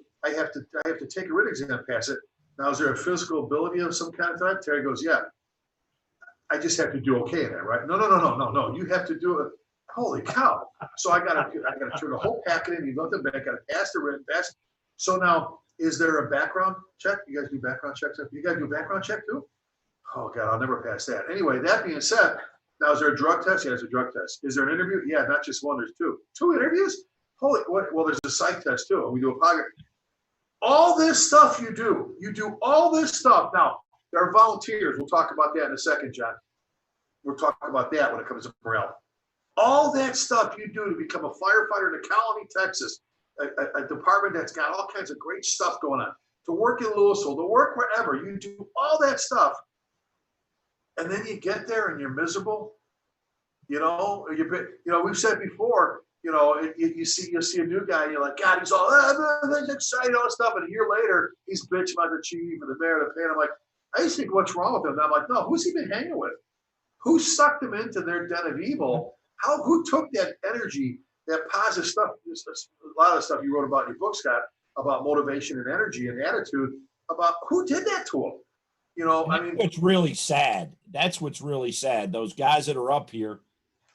take a written exam, pass it. Now, is there a physical ability of some kind of type? Terry goes, yeah. I just have to do okay in that, right? No. You have to do it. Holy cow! So I gotta turn the whole packet in. You go to the bank. Got to pass the written pass. So now, is there a background check? You guys do background checks? You guys do background check too? Oh God, I'll never pass that. Anyway, that being said, now is there a drug test? Yeah, there's a drug test. Is there an interview? Yeah, not just one. There's two. Two interviews? Holy! Well, there's a psych test too. And we do a polygraph. All this stuff you do all this stuff. Now, there are volunteers. We'll talk about that in a second, John. We'll talk about that when it comes to morale. All that stuff you do to become a firefighter in Colony, Texas, a department that's got all kinds of great stuff going on, to work in Louisville, to work wherever, you do all that stuff. And then you get there and you're miserable. You know, we've said before, you know, you'll see a new guy, and you're like, God, he's all excited, all this stuff. And a year later, he's bitching about the chief and the mayor and the pain. I'm like, I just think, what's wrong with him? And I'm like, no, who's he been hanging with? Who sucked him into their den of evil? Who took that energy, that positive stuff? A lot of the stuff you wrote about in your book, Scott, about motivation and energy and attitude. About who did that to him? You know, I mean, what's really sad. That's what's really sad. Those guys that are up here,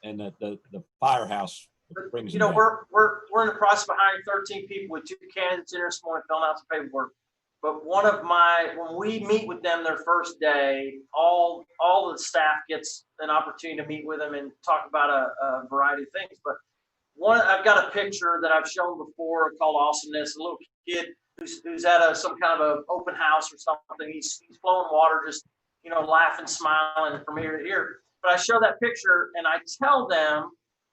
and the firehouse brings. You know, we're in the process of hiring 13 people with 2 candidates in here this morning filling out some paperwork. But when we meet with them their first day, all the staff gets an opportunity to meet with them and talk about a variety of things. But I've got a picture that I've shown before called Awesomeness. A little kid who's at some kind of an open house or something. He's flowing water, just, you know, laughing, smiling from ear to ear. But I show that picture and I tell them,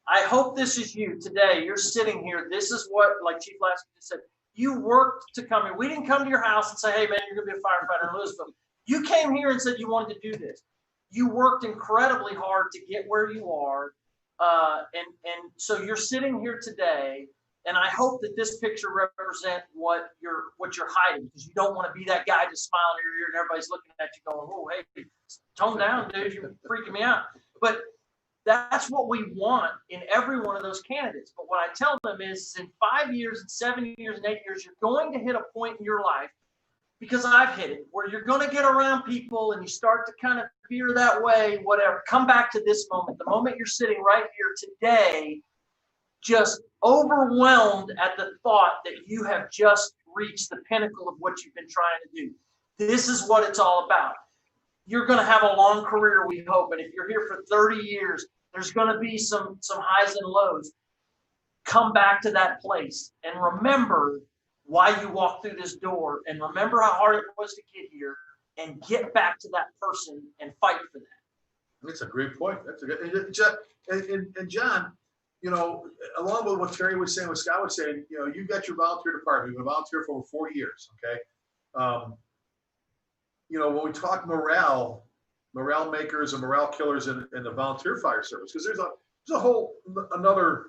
I hope this is you today. You're sitting here. This is what, like Chief Lasky just said, you worked to come here. We didn't come to your house and say, hey, man, you're going to be a firefighter in Louisville. You came here and said you wanted to do this. You worked incredibly hard to get where you are. And so you're sitting here today. And I hope that this picture represents what you're hiding, because you don't want to be that guy just smiling in your ear and everybody's looking at you going, oh, hey, tone down, dude. You're freaking me out. But that's what we want in every one of those candidates. But what I tell them is in 5 years and 7 years and 8 years, you're going to hit a point in your life, because I've hit it, where you're going to get around people and you start to kind of fear that way, whatever. Come back to this moment, the moment you're sitting right here today, just overwhelmed at the thought that you have just reached the pinnacle of what you've been trying to do. This is what it's all about. You're going to have a long career, we hope. And if you're here for 30 years, there's going to be some highs and lows. Come back to that place and remember why you walked through this door, and remember how hard it was to get here, and get back to that person and fight for that. That's a great point. That's a good, and John, you know, along with what Terry was saying, what Scott was saying, you know, you've got your volunteer department. You've been a volunteer for over 4 years. Okay. You know, when we talk morale, morale makers and morale killers in the volunteer fire service, because there's a whole another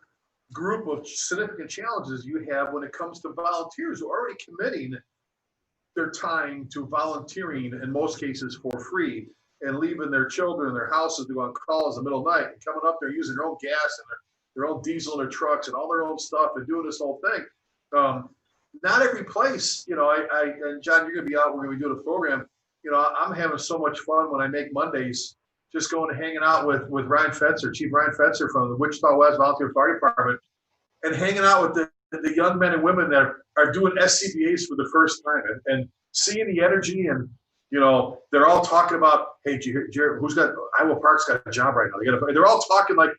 group of significant challenges you have when it comes to volunteers who are already committing their time to volunteering, in most cases for free, and leaving their children and their houses to go on calls in the middle of the night and coming up there using their own gas and their own diesel in their trucks and all their own stuff and doing this whole thing. Not every place, you know, and John, you're going to be out, we're going to be doing a program. You know, I'm having so much fun when I make Mondays, just going and hanging out with Ryan Fetzer, Chief Ryan Fetzer from the Wichita West Volunteer Fire Department, and hanging out with the young men and women that are doing SCBAs for the first time, and seeing the energy. And, you know, they're all talking about, hey, did you hear, who's got, Iowa Park's got a job right now. They're all talking like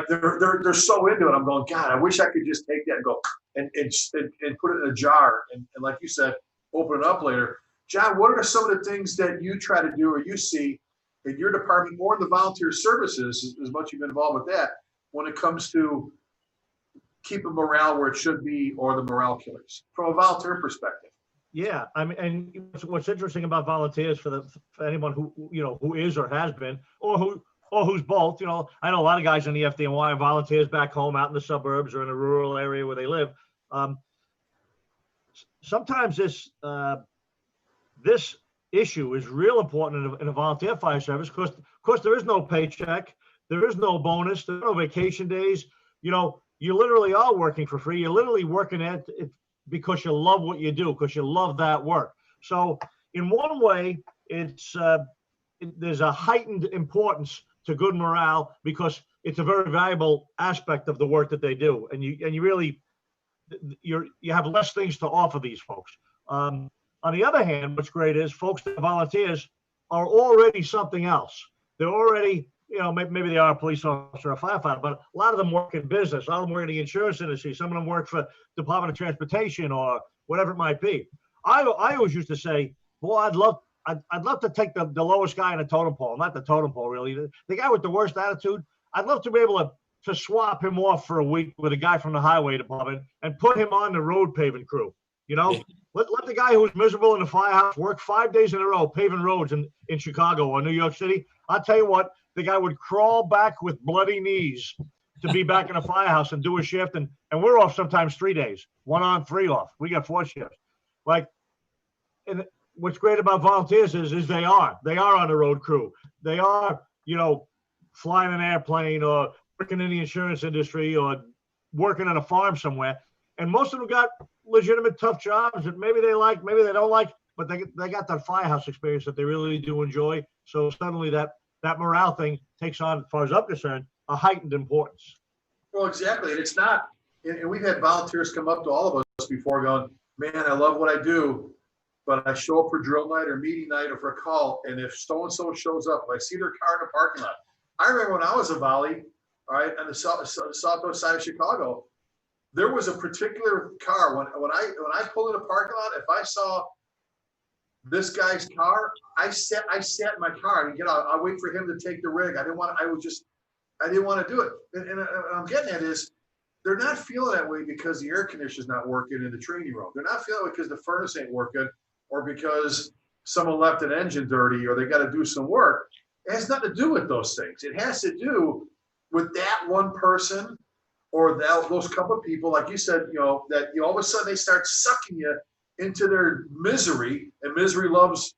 they're so into it. I'm going, God, I wish I could just take that and go and put it in a jar. And like you said, open it up later. John, what are some of the things that you try to do or you see in your department or in the volunteer services, as much you've been involved with that, when it comes to keeping morale where it should be, or the morale killers from a volunteer perspective? Yeah, I mean, and what's interesting about volunteers for anyone who, you know, who is or has been, or who's both, you know, I know a lot of guys in the FDNY are volunteers back home out in the suburbs or in a rural area where they live. Sometimes this issue is real important in a volunteer fire service, because there is no paycheck, there is no bonus, there are no vacation days. You know, you literally are working for free. You're literally working at it because you love what you do, because you love that work. So in one way, there's a heightened importance to good morale, because it's a very valuable aspect of the work that they do, and you really you have less things to offer these folks. On the other hand, what's great is folks that are volunteers are already something else. They're already, you know, maybe they are a police officer or a firefighter, but a lot of them work in business. A lot of them work in the insurance industry. Some of them work for Department of Transportation or whatever it might be. I always used to say, boy, I'd love to take the lowest guy in the totem pole, not the totem pole really, the guy with the worst attitude. I'd love to be able to swap him off for a week with a guy from the highway department and put him on the road paving crew. You know, let the guy who's miserable in the firehouse work 5 days in a row paving roads in Chicago or New York City. I'll tell you what, the guy would crawl back with bloody knees to be back in a firehouse and do a shift. And we're off sometimes 3 days, 1 on, 3 off. We got 4 shifts. And what's great about volunteers is they are on the road crew. They are, you know, flying an airplane or working in the insurance industry or working on a farm somewhere. And most of them got legitimate tough jobs that maybe they like, maybe they don't like, but they got that firehouse experience that they really do enjoy. So suddenly that morale thing takes on, as far as I'm concerned, a heightened importance. Well, exactly. And it's not, and we've had volunteers come up to all of us before going, man, I love what I do, but I show up for drill night or meeting night or for a call, and if so-and-so shows up, if I see their car in the parking lot. I remember when I was a volley, all right, on the southwest side of Chicago, there was a particular car, when I pulled in a parking lot, if I saw this guy's car, I sat in my car and get out. I wait for him to take the rig. I didn't want to do it. And I'm getting at is, they're not feeling that way because the air conditioner's not working in the training room. They're not feeling it because the furnace ain't working, or because someone left an engine dirty, or they got to do some work. It has nothing to do with those things. It has to do with that one person or those couple of people, like you said, you know, that all of a sudden they start sucking you into their misery, and misery loves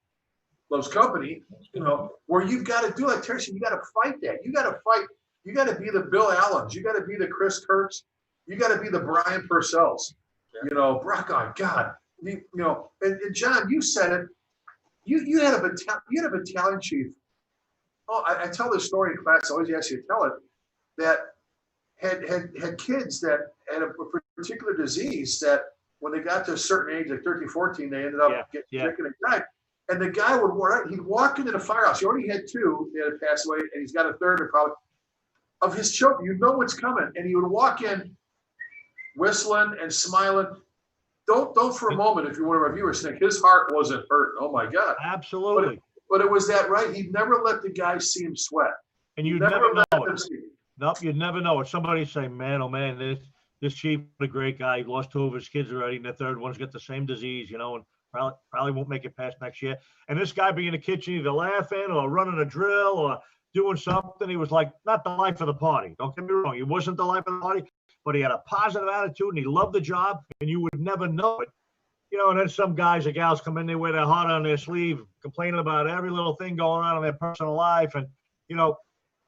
company, you know, where you've got to do, like Terry said, you got to fight that. You got to fight. You got to be the Bill Allens. You got to be the Chris Kirks. You got to be the Brian Purcells. You know, Brock on God. You know, and John, you said it. You had a battalion chief. Oh, I tell this story in class. I always ask you to tell it. That had kids that had a particular disease that when they got to a certain age, like 13, 14, they ended up getting sick and died. And the guy he'd walk into the firehouse. He already had 2 that had passed away, and he's got a third of his children. You know what's coming. And he would walk in whistling and smiling. Don't for a moment, if you're one of our viewers, think his heart wasn't hurt. Oh my God. Absolutely. But it was that, right? He'd never let the guy see him sweat. And you'd never know it. Nope, you'd never know it. Somebody say, man, oh man, this chief, a great guy. He lost 2 of his kids already, and the third one's got the same disease, you know. And Probably won't make it past next year. And this guy be in the kitchen either laughing or running a drill or doing something. He was like, not the life of the party. Don't get me wrong. He wasn't the life of the party, but he had a positive attitude and he loved the job, and you would never know it. And then some guys or gals come in there with their heart on their sleeve, complaining about every little thing going on in their personal life. And,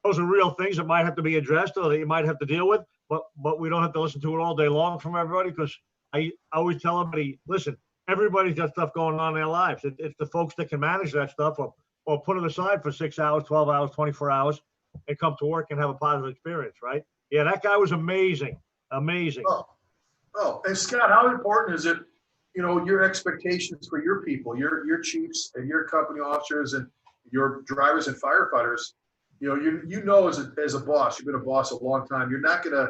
those are real things that might have to be addressed or that you might have to deal with, but we don't have to listen to it all day long from everybody, because I always tell everybody, listen, everybody's got stuff going on in their lives. It's the folks that can manage that stuff or put it aside for 6 hours, 12 hours, 24 hours and come to work and have a positive experience, right? Yeah, that guy was amazing. Amazing. Oh, and Scott, how important is it, your expectations for your people, your chiefs and your company officers and your drivers and firefighters? As a boss, you've been a boss a long time. You're not gonna.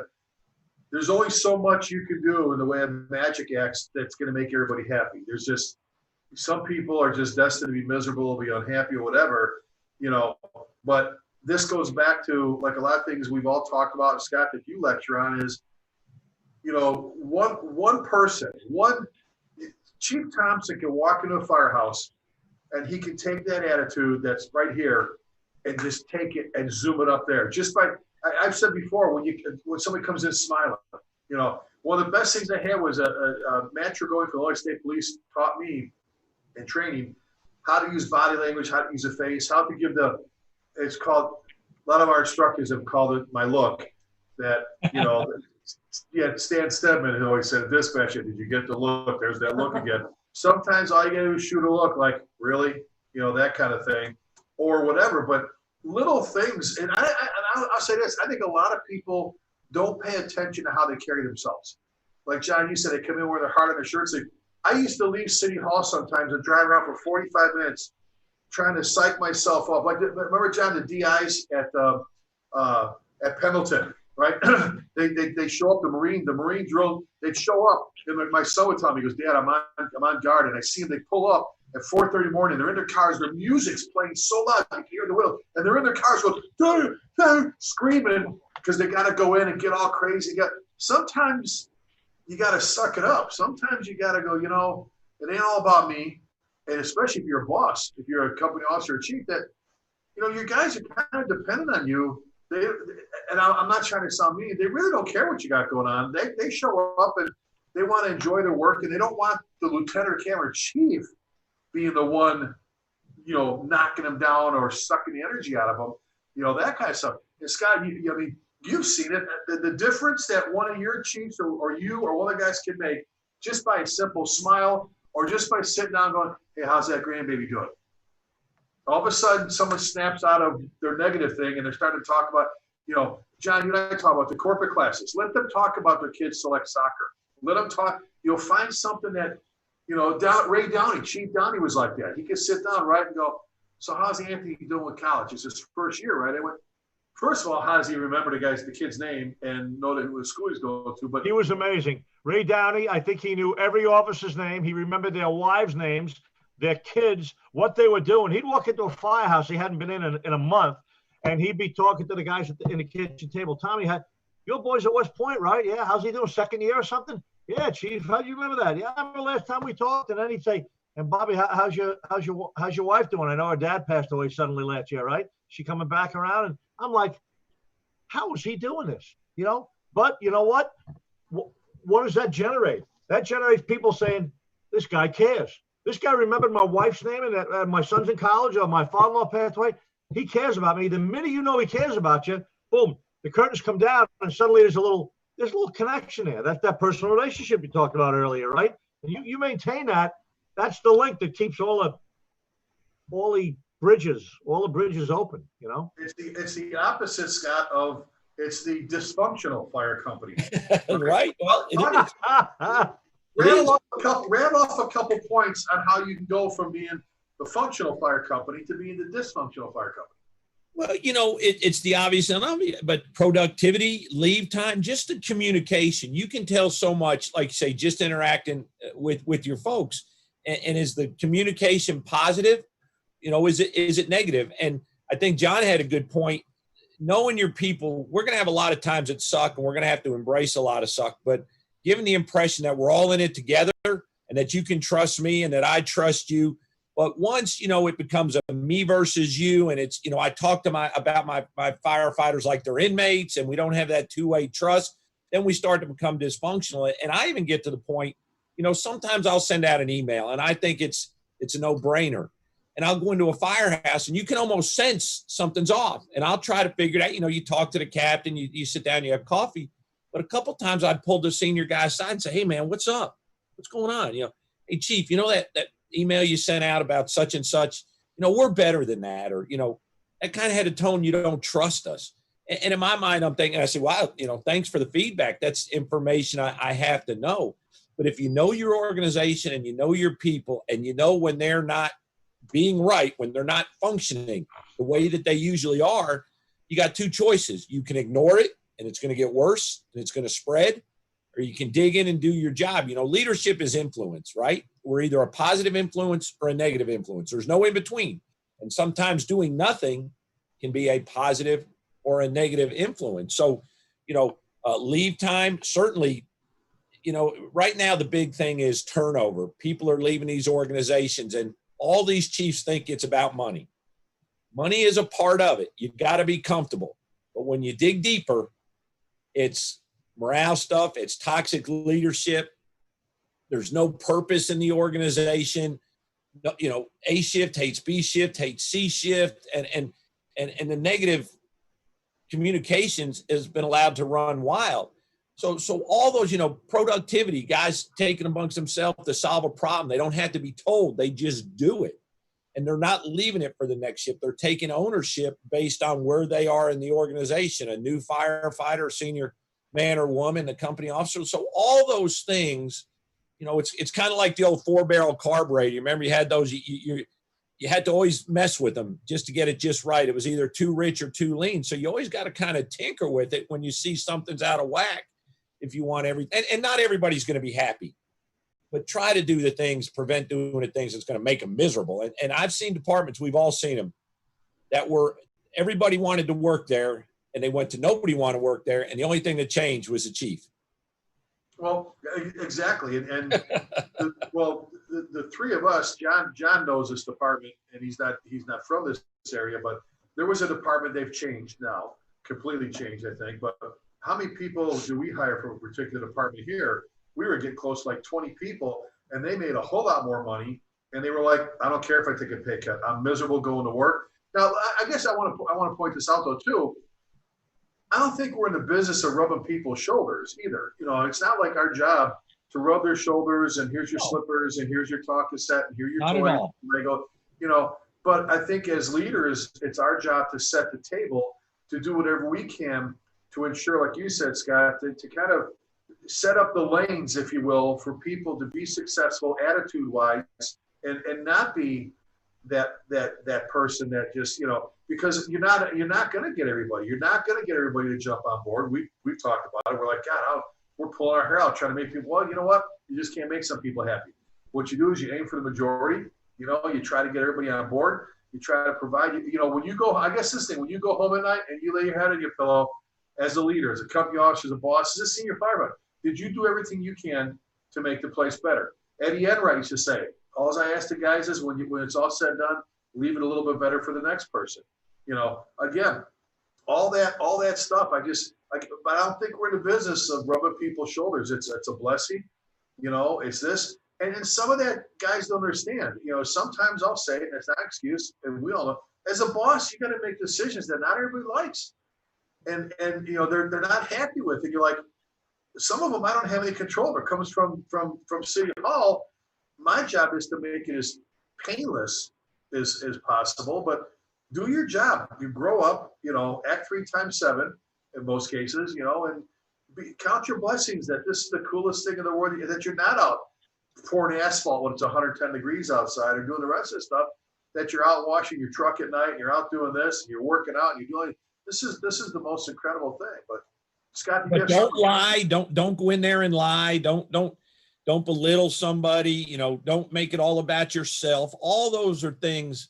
There's only so much you can do in the way of magic acts that's gonna make everybody happy. There's just some people are just destined to be miserable, be unhappy, or whatever. But this goes back to like a lot of things we've all talked about, and Scott, that you lecture on is, one person, Chief Thompson can walk into a firehouse and he can take that attitude that's right here and just take it and zoom it up there. Just by, I've said before, when somebody comes in smiling, one of the best things I had was a mantra going for the Illinois State Police taught me in training how to use body language, how to use a face, how to give it's called, a lot of our instructors have called it my look, that, Stan Stedman had always said, dispatcher, did you get the look? There's that look again. Sometimes all you gotta do is shoot a look like, really? That kind of thing, or whatever. But little things, and I'll say this, I think a lot of people don't pay attention to how they carry themselves. Like John, you said, they come in with their heart on their shirt sleeve. I used to leave City Hall sometimes and drive around for 45 minutes trying to psych myself up. Like, remember, John, the DIs at Pendleton, right? they show up, the Marine drill, they'd show up. And my son would tell me, he goes, Dad, I'm on guard. And I see them, they pull up at 4:30 in the morning. They're in their cars. Their music's playing so loud, you can hear the window. And they're in their cars going, screaming because they got to go in and get all crazy. Sometimes you got to suck it up. Sometimes you got to go, it ain't all about me. And especially if you're a boss, if you're a company officer or chief, that, your guys are kind of dependent on you. And I'm not trying to sound mean. They really don't care what you got going on. They show up and they want to enjoy their work, and they don't want the lieutenant or camera chief being the one, knocking them down or sucking the energy out of them, that kind of stuff. And Scott, you've seen it. The difference that one of your chiefs or you or one of the guys can make just by a simple smile or just by sitting down going, hey, how's that grandbaby doing? All of a sudden, someone snaps out of their negative thing and they're starting to talk about, John, you and I talk about the corporate classes. Let them talk about their kids select soccer. Let them talk. You'll find something that, Ray Downey, Chief Downey was like that. He could sit down, right, and go, so how's Anthony doing with college? It's his first year, right? I went, first of all, how does he remember the kid's name and know that who school he's going to? But he was amazing. Ray Downey, I think he knew every officer's name. He remembered their wives' names, their kids, what they were doing. He'd walk into a firehouse he hadn't been in a month, and he'd be talking to the guys in the kitchen table. Tommy, your boy's at West Point, right? Yeah, how's he doing? Second year or something? Yeah, Chief. How do you remember that? Yeah, I remember last time we talked. And then he'd say, "And Bobby, how's your wife doing? I know her dad passed away suddenly last year, right? She coming back around?" And I'm like, "How is he doing this?" But you know what? What does that generate? That generates people saying, "This guy cares. This guy remembered my wife's name and my son's in college or my father-in-law passed away. He cares about me." The minute he cares about you, boom, the curtains come down and suddenly there's a little connection there. That's that personal relationship you talked about earlier, right? And you maintain that. That's the link that keeps all the bridges open, It's the opposite, Scott, of it's the dysfunctional fire company. Right. Well, it is. Ran off a couple points on how you can go from being the functional fire company to being the dysfunctional fire company. Well, it's the obvious, but productivity, leave time, just the communication. You can tell so much, like say, just interacting with your folks. And is the communication positive? Is it negative? And I think John had a good point. Knowing your people, we're going to have a lot of times that suck, and we're going to have to embrace a lot of suck. But given the impression that we're all in it together and that you can trust me and that I trust you. But once, it becomes a me versus you, and it's, I talk to about my firefighters like they're inmates, and we don't have that two-way trust, then we start to become dysfunctional. And I even get to the point, sometimes I'll send out an email and I think it's a no-brainer. And I'll go into a firehouse and you can almost sense something's off. And I'll try to figure it out. You talk to the captain, you sit down, you have coffee. But a couple of times I'd pull the senior guy aside and say, hey, man, what's up? What's going on? Hey, chief, that email you sent out about such and such, we're better than that. Or, that kind of had a tone, you don't trust us. And in my mind, I'm thinking, I say, wow, thanks for the feedback. That's information I have to know. But if you know your organization and you know your people and when they're not being right, when they're not functioning the way that they usually are, you got two choices. You can ignore it and it's going to get worse and it's going to spread, or you can dig in and do your job. Leadership is influence, right? We're either a positive influence or a negative influence. There's no in between. And sometimes doing nothing can be a positive or a negative influence. So, leave time, certainly, right now the big thing is turnover. People are leaving these organizations and all these chiefs think it's about money. Money is a part of it. You've got to be comfortable. But when you dig deeper, it's morale stuff. It's toxic leadership. There's no purpose in the organization. A shift hates B shift, hates C shift. And the negative communications has been allowed to run wild. So all those, productivity, guys taking amongst themselves to solve a problem. They don't have to be told. They just do it. And they're not leaving it for the next shift. They're taking ownership based on where they are in the organization, a new firefighter, senior man or woman, the company officer. So all those things, it's kind of like the old 4-barrel carburetor. You remember you had those, you had to always mess with them just to get it just right. It was either too rich or too lean. So you always got to kind of tinker with it when you see something's out of whack. If you want everything, and not everybody's going to be happy, but try to do the things, prevent doing the things that's going to make them miserable. And I've seen departments, we've all seen them, that were, everybody wanted to work there and they went to nobody want to work there. And the only thing that changed was the chief. Well, exactly. And the three of us, John knows this department and he's not from this area, but there was a department they've changed now, completely changed, I think. But how many people do we hire from a particular department here? We were getting close to like 20 people and they made a whole lot more money. And they were like, I don't care if I take a pay cut. I'm miserable going to work. Now, I guess I want to point this out though too. I don't think we're in the business of rubbing people's shoulders either. It's not like our job to rub their shoulders and here's your slippers and here's your talk cassette and here's your not toy. At all. And they go, but I think as leaders, it's our job to set the table, to do whatever we can to ensure, like you said, Scott, to kind of set up the lanes, if you will, for people to be successful attitude-wise and not be that person that just, because you're not going to get everybody. You're not going to get everybody to jump on board. We've talked about it. We're like, God, we're pulling our hair out trying to make people, well, you know what? You just can't make some people happy. What you do is you aim for the majority. You try to get everybody on board. You try to provide, when you go, I guess this thing, when you go home at night and you lay your head on your pillow, as a leader, as a company officer, as a boss, as a senior firefighter, did you do everything you can to make the place better? Eddie Enright used to say, all I ask the guys is when it's all said and done, leave it a little bit better for the next person. Again, all that stuff. But I don't think we're in the business of rubbing people's shoulders. It's a blessing. It's this. And some of that guys don't understand. Sometimes I'll say, and it's not an excuse, and we all know, as a boss, you got to make decisions that not everybody likes. And they're not happy with it. You're like, some of them I don't have any control over. It comes from City Hall. My job is to make it as painless as possible, but do your job. You grow up, act 3 times 7 in most cases, and count your blessings that this is the coolest thing in the world, that you're not out pouring asphalt when it's 110 degrees outside or doing the rest of the stuff, that you're out washing your truck at night and you're out doing this and you're working out and you're doing. This is the most incredible thing. But Scott, don't lie. Don't go in there and lie. Don't belittle somebody. Don't make it all about yourself. All those are things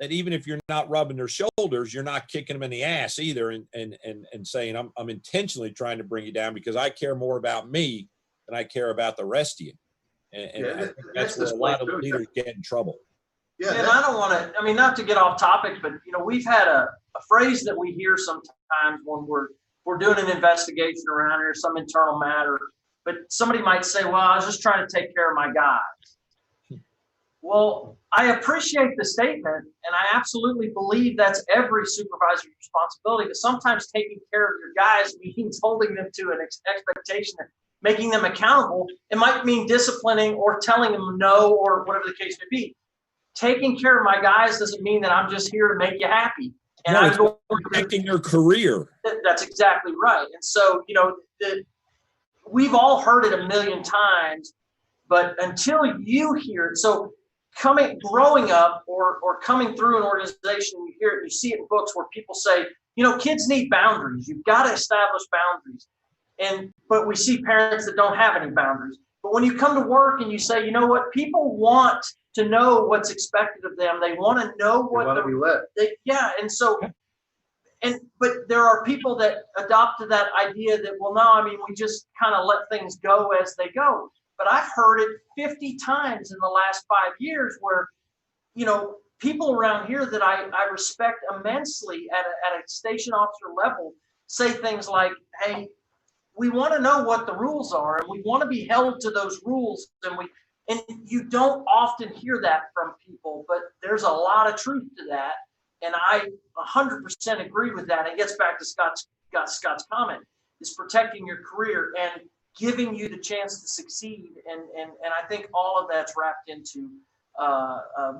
that even if you're not rubbing their shoulders, you're not kicking them in the ass either, and saying I'm intentionally trying to bring you down because I care more about me than I care about the rest of you. And Yeah, I think that's where a lot of leaders get in trouble. Yeah, And I don't want to, I mean, not to get off topic, but we've had a phrase that we hear sometimes when we're doing an investigation around here, some internal matter, but somebody might say, well, I was just trying to take care of my guys. Well, I appreciate the statement, and I absolutely believe that's every supervisor's responsibility, but sometimes taking care of your guys means holding them to an expectation, making them accountable. It might mean disciplining or telling them no or whatever the case may be. Taking care of my guys doesn't mean that I'm just here to make you happy. And No, I'm it's going protecting your career. That's exactly right. And so, we've all heard it a million times, but until you hear it, so growing up or coming through an organization, you hear it, you see it in books where people say, kids need boundaries. You've got to establish boundaries. But we see parents that don't have any boundaries. But when you come to work and you say, you know what, people want to know what's expected of them. They want to know what and so, but there are people that adopted that idea that, well, no, I mean, we just kind of let things go as they go. But I've heard it 50 times in the last 5 years where, people around here that I respect immensely at a station officer level say things like, hey, we want to know what the rules are and we want to be held to those rules. And you don't often hear that from people, but there's a lot of truth to that. And I 100% agree with that. It gets back to Scott's comment, is protecting your career and giving you the chance to succeed. And I think all of that's wrapped into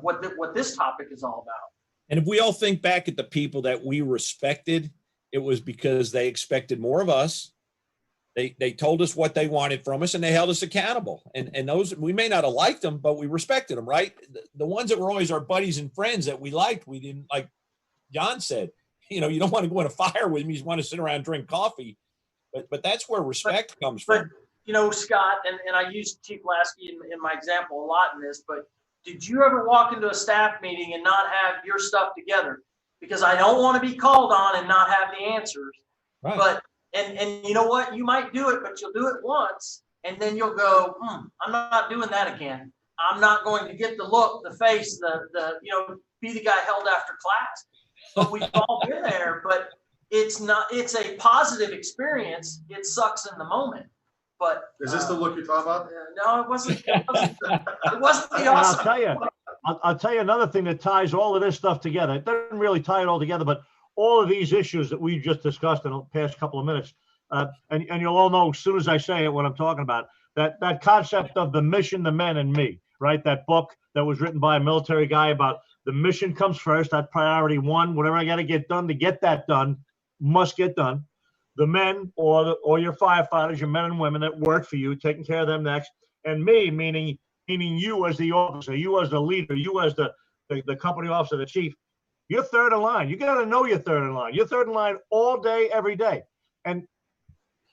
what this topic is all about. And if we all think back at the people that we respected, it was because they expected more of us. They told us what they wanted from us and they held us accountable. And those, we may not have liked them, but we respected them, right? The ones that were always our buddies and friends that we liked, we didn't, like John said, you don't want to go in a fire with me. You just want to sit around and drink coffee. But that's where respect comes from. But, Scott, and I use Chief Lasky in my example a lot in this, but did you ever walk into a staff meeting and not have your stuff together? Because I don't want to be called on and not have the answers. Right. But And you know what? You might do it, but you'll do it once, and then you'll go, I'm not doing that again. I'm not going to get the look, the face, be the guy held after class. But we've all been there, but it's a positive experience. It sucks in the moment. But is this the look you're talking about? No, it wasn't. It wasn't the awesome. I'll tell you another thing that ties all of this stuff together. It doesn't really tie it all together, but all of these issues that we just discussed in the past couple of minutes, and you'll all know as soon as I say it what I'm talking about, that concept of the mission, the men and me, right? That book that was written by a military guy about the mission comes first, that priority one, whatever I got to get done to get that done, must get done. The men or your firefighters, your men and women that work for you, taking care of them next. And me, meaning you as the officer, you as the leader, you as the company officer, the chief. You're third in line. You got to know you're third in line. You're third in line all day, every day. And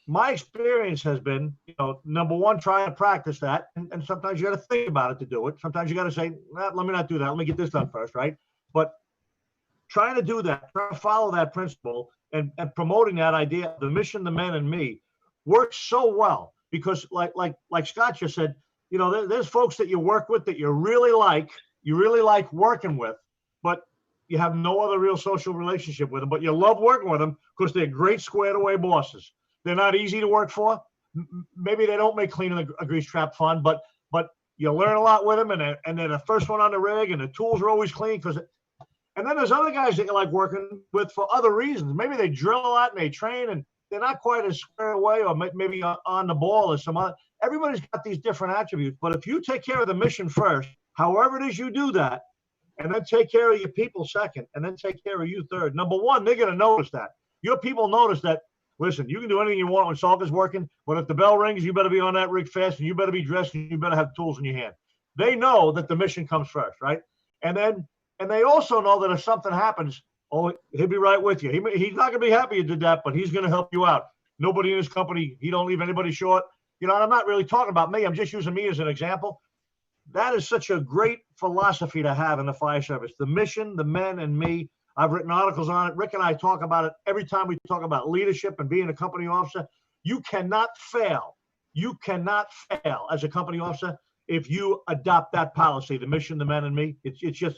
my experience has been, number one, trying to practice that. And sometimes you got to think about it to do it. Sometimes you got to say, let me not do that. Let me get this done first, right? But trying to do that, trying to follow that principle and promoting that idea, the mission, the men and me, works so well because like Scott just said, there's folks that you work with that you really like working with, but you have no other real social relationship with them, but you love working with them because they're great squared away bosses. They're not easy to work for. Maybe they don't make cleaning a grease trap fun, but you learn a lot with them, and they're the first one on the rig, and the tools are always clean. And then there's other guys that you like working with for other reasons. Maybe they drill a lot and they train, and they're not quite as squared away or maybe on the ball as some other. Everybody's got these different attributes, but if you take care of the mission first, however it is you do that, and then take care of your people second, and then take care of you third. Number one, they're going to notice that. Your people notice that, listen, you can do anything you want when Salka's working, but if the bell rings, you better be on that rig fast, and you better be dressed, and you better have tools in your hand. They know that the mission comes first, right? And they also know that if something happens, he'll be right with you. He's not going to be happy you did that, but he's going to help you out. Nobody in his company, he don't leave anybody short. And I'm not really talking about me. I'm just using me as an example. That is such a great philosophy to have in the fire service. The mission, the men, and me. I've written articles on it. Rick and I talk about it every time we talk about leadership and being a company officer. You cannot fail. You cannot fail as a company officer if you adopt that policy, the mission, the men and me. It's just,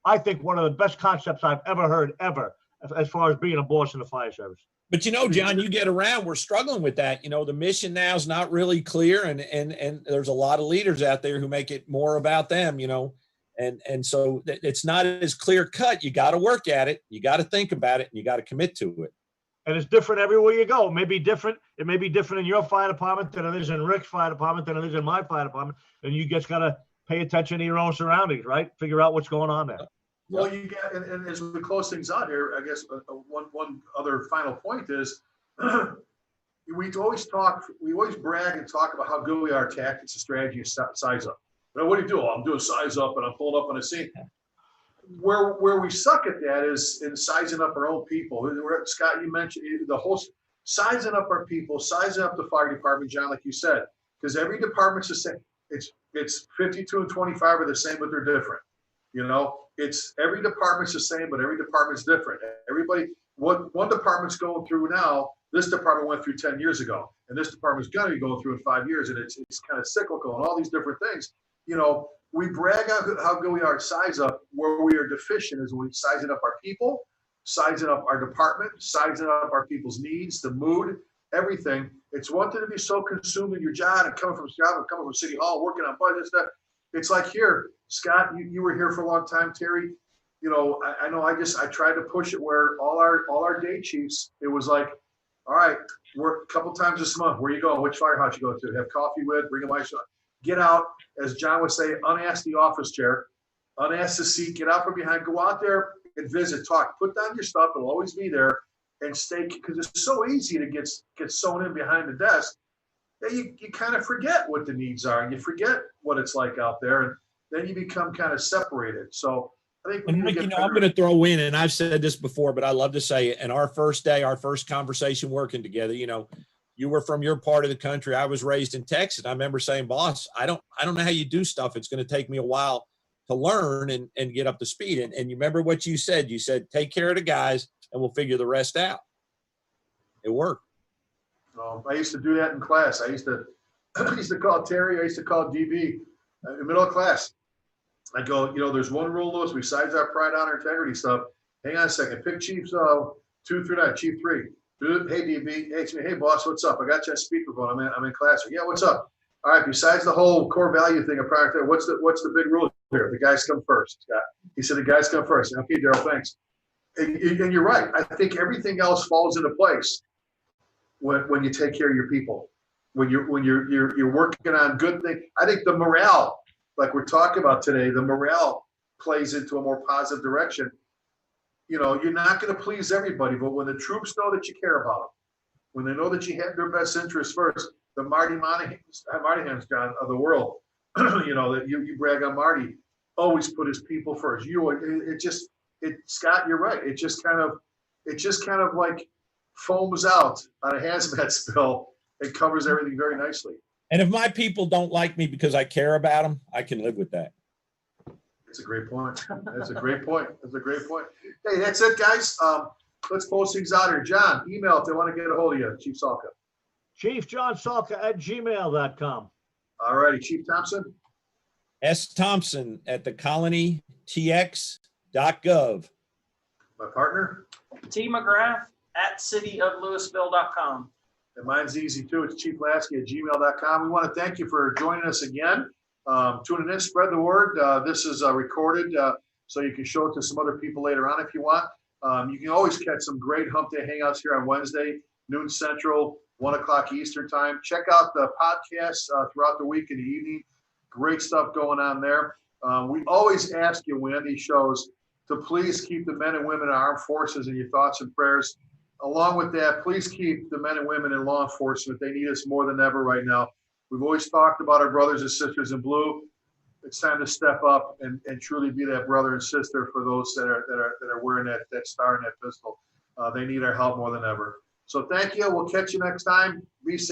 I think, one of the best concepts I've ever heard, ever, as far as being a boss in the fire service. But John, you get around, we're struggling with that. The mission now is not really clear, and there's a lot of leaders out there who make it more about them, and so it's not as clear cut. You got to work at it, you got to think about it, and you got to commit to it. And it's different everywhere you go. It may be different. It may be different in your fire department than it is in Rick's fire department than it is in my fire department. And you just got to pay attention to your own surroundings, right? Figure out what's going on there. Well, you get, and as we close things out here, I guess one other final point is we always brag and talk about how good we are at tactics and strategy and size up. What do you do? Oh, I'm doing size up and I'm pulling up on a scene. Where we suck at that is in sizing up our own people. Scott, you mentioned the whole sizing up our people, sizing up the fire department, John, like you said, because every department's the same. It's 52 and 25 are the same, but they're different. It's every department's the same, but every department's different. Everybody, what one department's going through now, this department went through 10 years ago, and this department's going to be going through in 5 years, and it's kind of cyclical and all these different things. We brag on how good we are at size up. Where we are deficient is when we sizing up our people, sizing up our department, sizing up our people's needs, the mood, everything. It's one thing to be so consumed in your job and coming from City Hall, working on budgets. That it's like here, Scott, you were here for a long time, Terry. I know I tried to push it where all our day chiefs, it was like, all right, work a couple times this month. Where you go? Which firehouse you go to? Have coffee with, bring a ice. Get out, as John would say, unask the office chair, unask the seat, get out from behind, go out there and visit, talk, put down your stuff, it'll always be there, and stay, because it's so easy to get sewn in behind the desk that you kind of forget what the needs are, and you forget what it's like out there, and then you become kind of separated. So I think Mike, I'm going to throw in, and I've said this before, but I love to say it, in our first day, our first conversation working together, you were from your part of the country. I was raised in Texas. I remember saying, boss, I don't know how you do stuff. It's going to take me a while to learn and get up to speed. And you remember what you said? You said, take care of the guys and we'll figure the rest out. It worked. I used to do that in class. I used to call Terry. I used to call DB in middle of class. I go, there's one rule, Lewis, besides our pride, honor, integrity stuff. Hang on a second. Pick Chiefs 2 through 9, Chief 3. Hey, DB. Hey, boss, what's up? I got you on speakerphone. I'm in class. Yeah, what's up? All right, besides the whole core value thing of prior, what's the big rule here? The guys come first, Scott. He said the guys come first. Okay, Daryl, thanks. And you're right. I think everything else falls into place when you take care of your people. When you're working on good things. I think the morale, like we're talking about today, the morale plays into a more positive direction. You're not going to please everybody, but when the troops know that you care about them, when they know that you have their best interests first, the Marty Monaghan's, John, of the world, that you brag on Marty, always put his people first. Scott, you're right. It just kind of like foams out on a hazmat spill. It covers everything very nicely. And if my people don't like me because I care about them, I can live with that. That's a great point. That's a great point. Hey, that's it, guys. Let's post things out here. John, email if they want to get a hold of you, Chief Salka. ChiefJohnSalka@gmail.com. All righty, Chief Thompson. S. Thompson at thecolonytx.gov. My partner. T. McGrath at cityoflouisville.com. And mine's easy too. It's chieflasky@gmail.com. We want to thank you for joining us again. Tuning in, spread the word. This is recorded, so you can show it to some other people later on if you want. You can always catch some great Humpday Hangouts here on Wednesday, noon Central, 1 o'clock Eastern time. Check out the podcasts throughout the week in the evening. Great stuff going on there. We always ask you, when these shows, to please keep the men and women in our armed forces in your thoughts and prayers. Along with that, please keep the men and women in law enforcement. They need us more than ever right now. We've always talked about our brothers and sisters in blue. It's time to step up and truly be that brother and sister for those that are wearing that star and that pistol. They need our help more than ever. So thank you. We'll catch you next time. Be safe.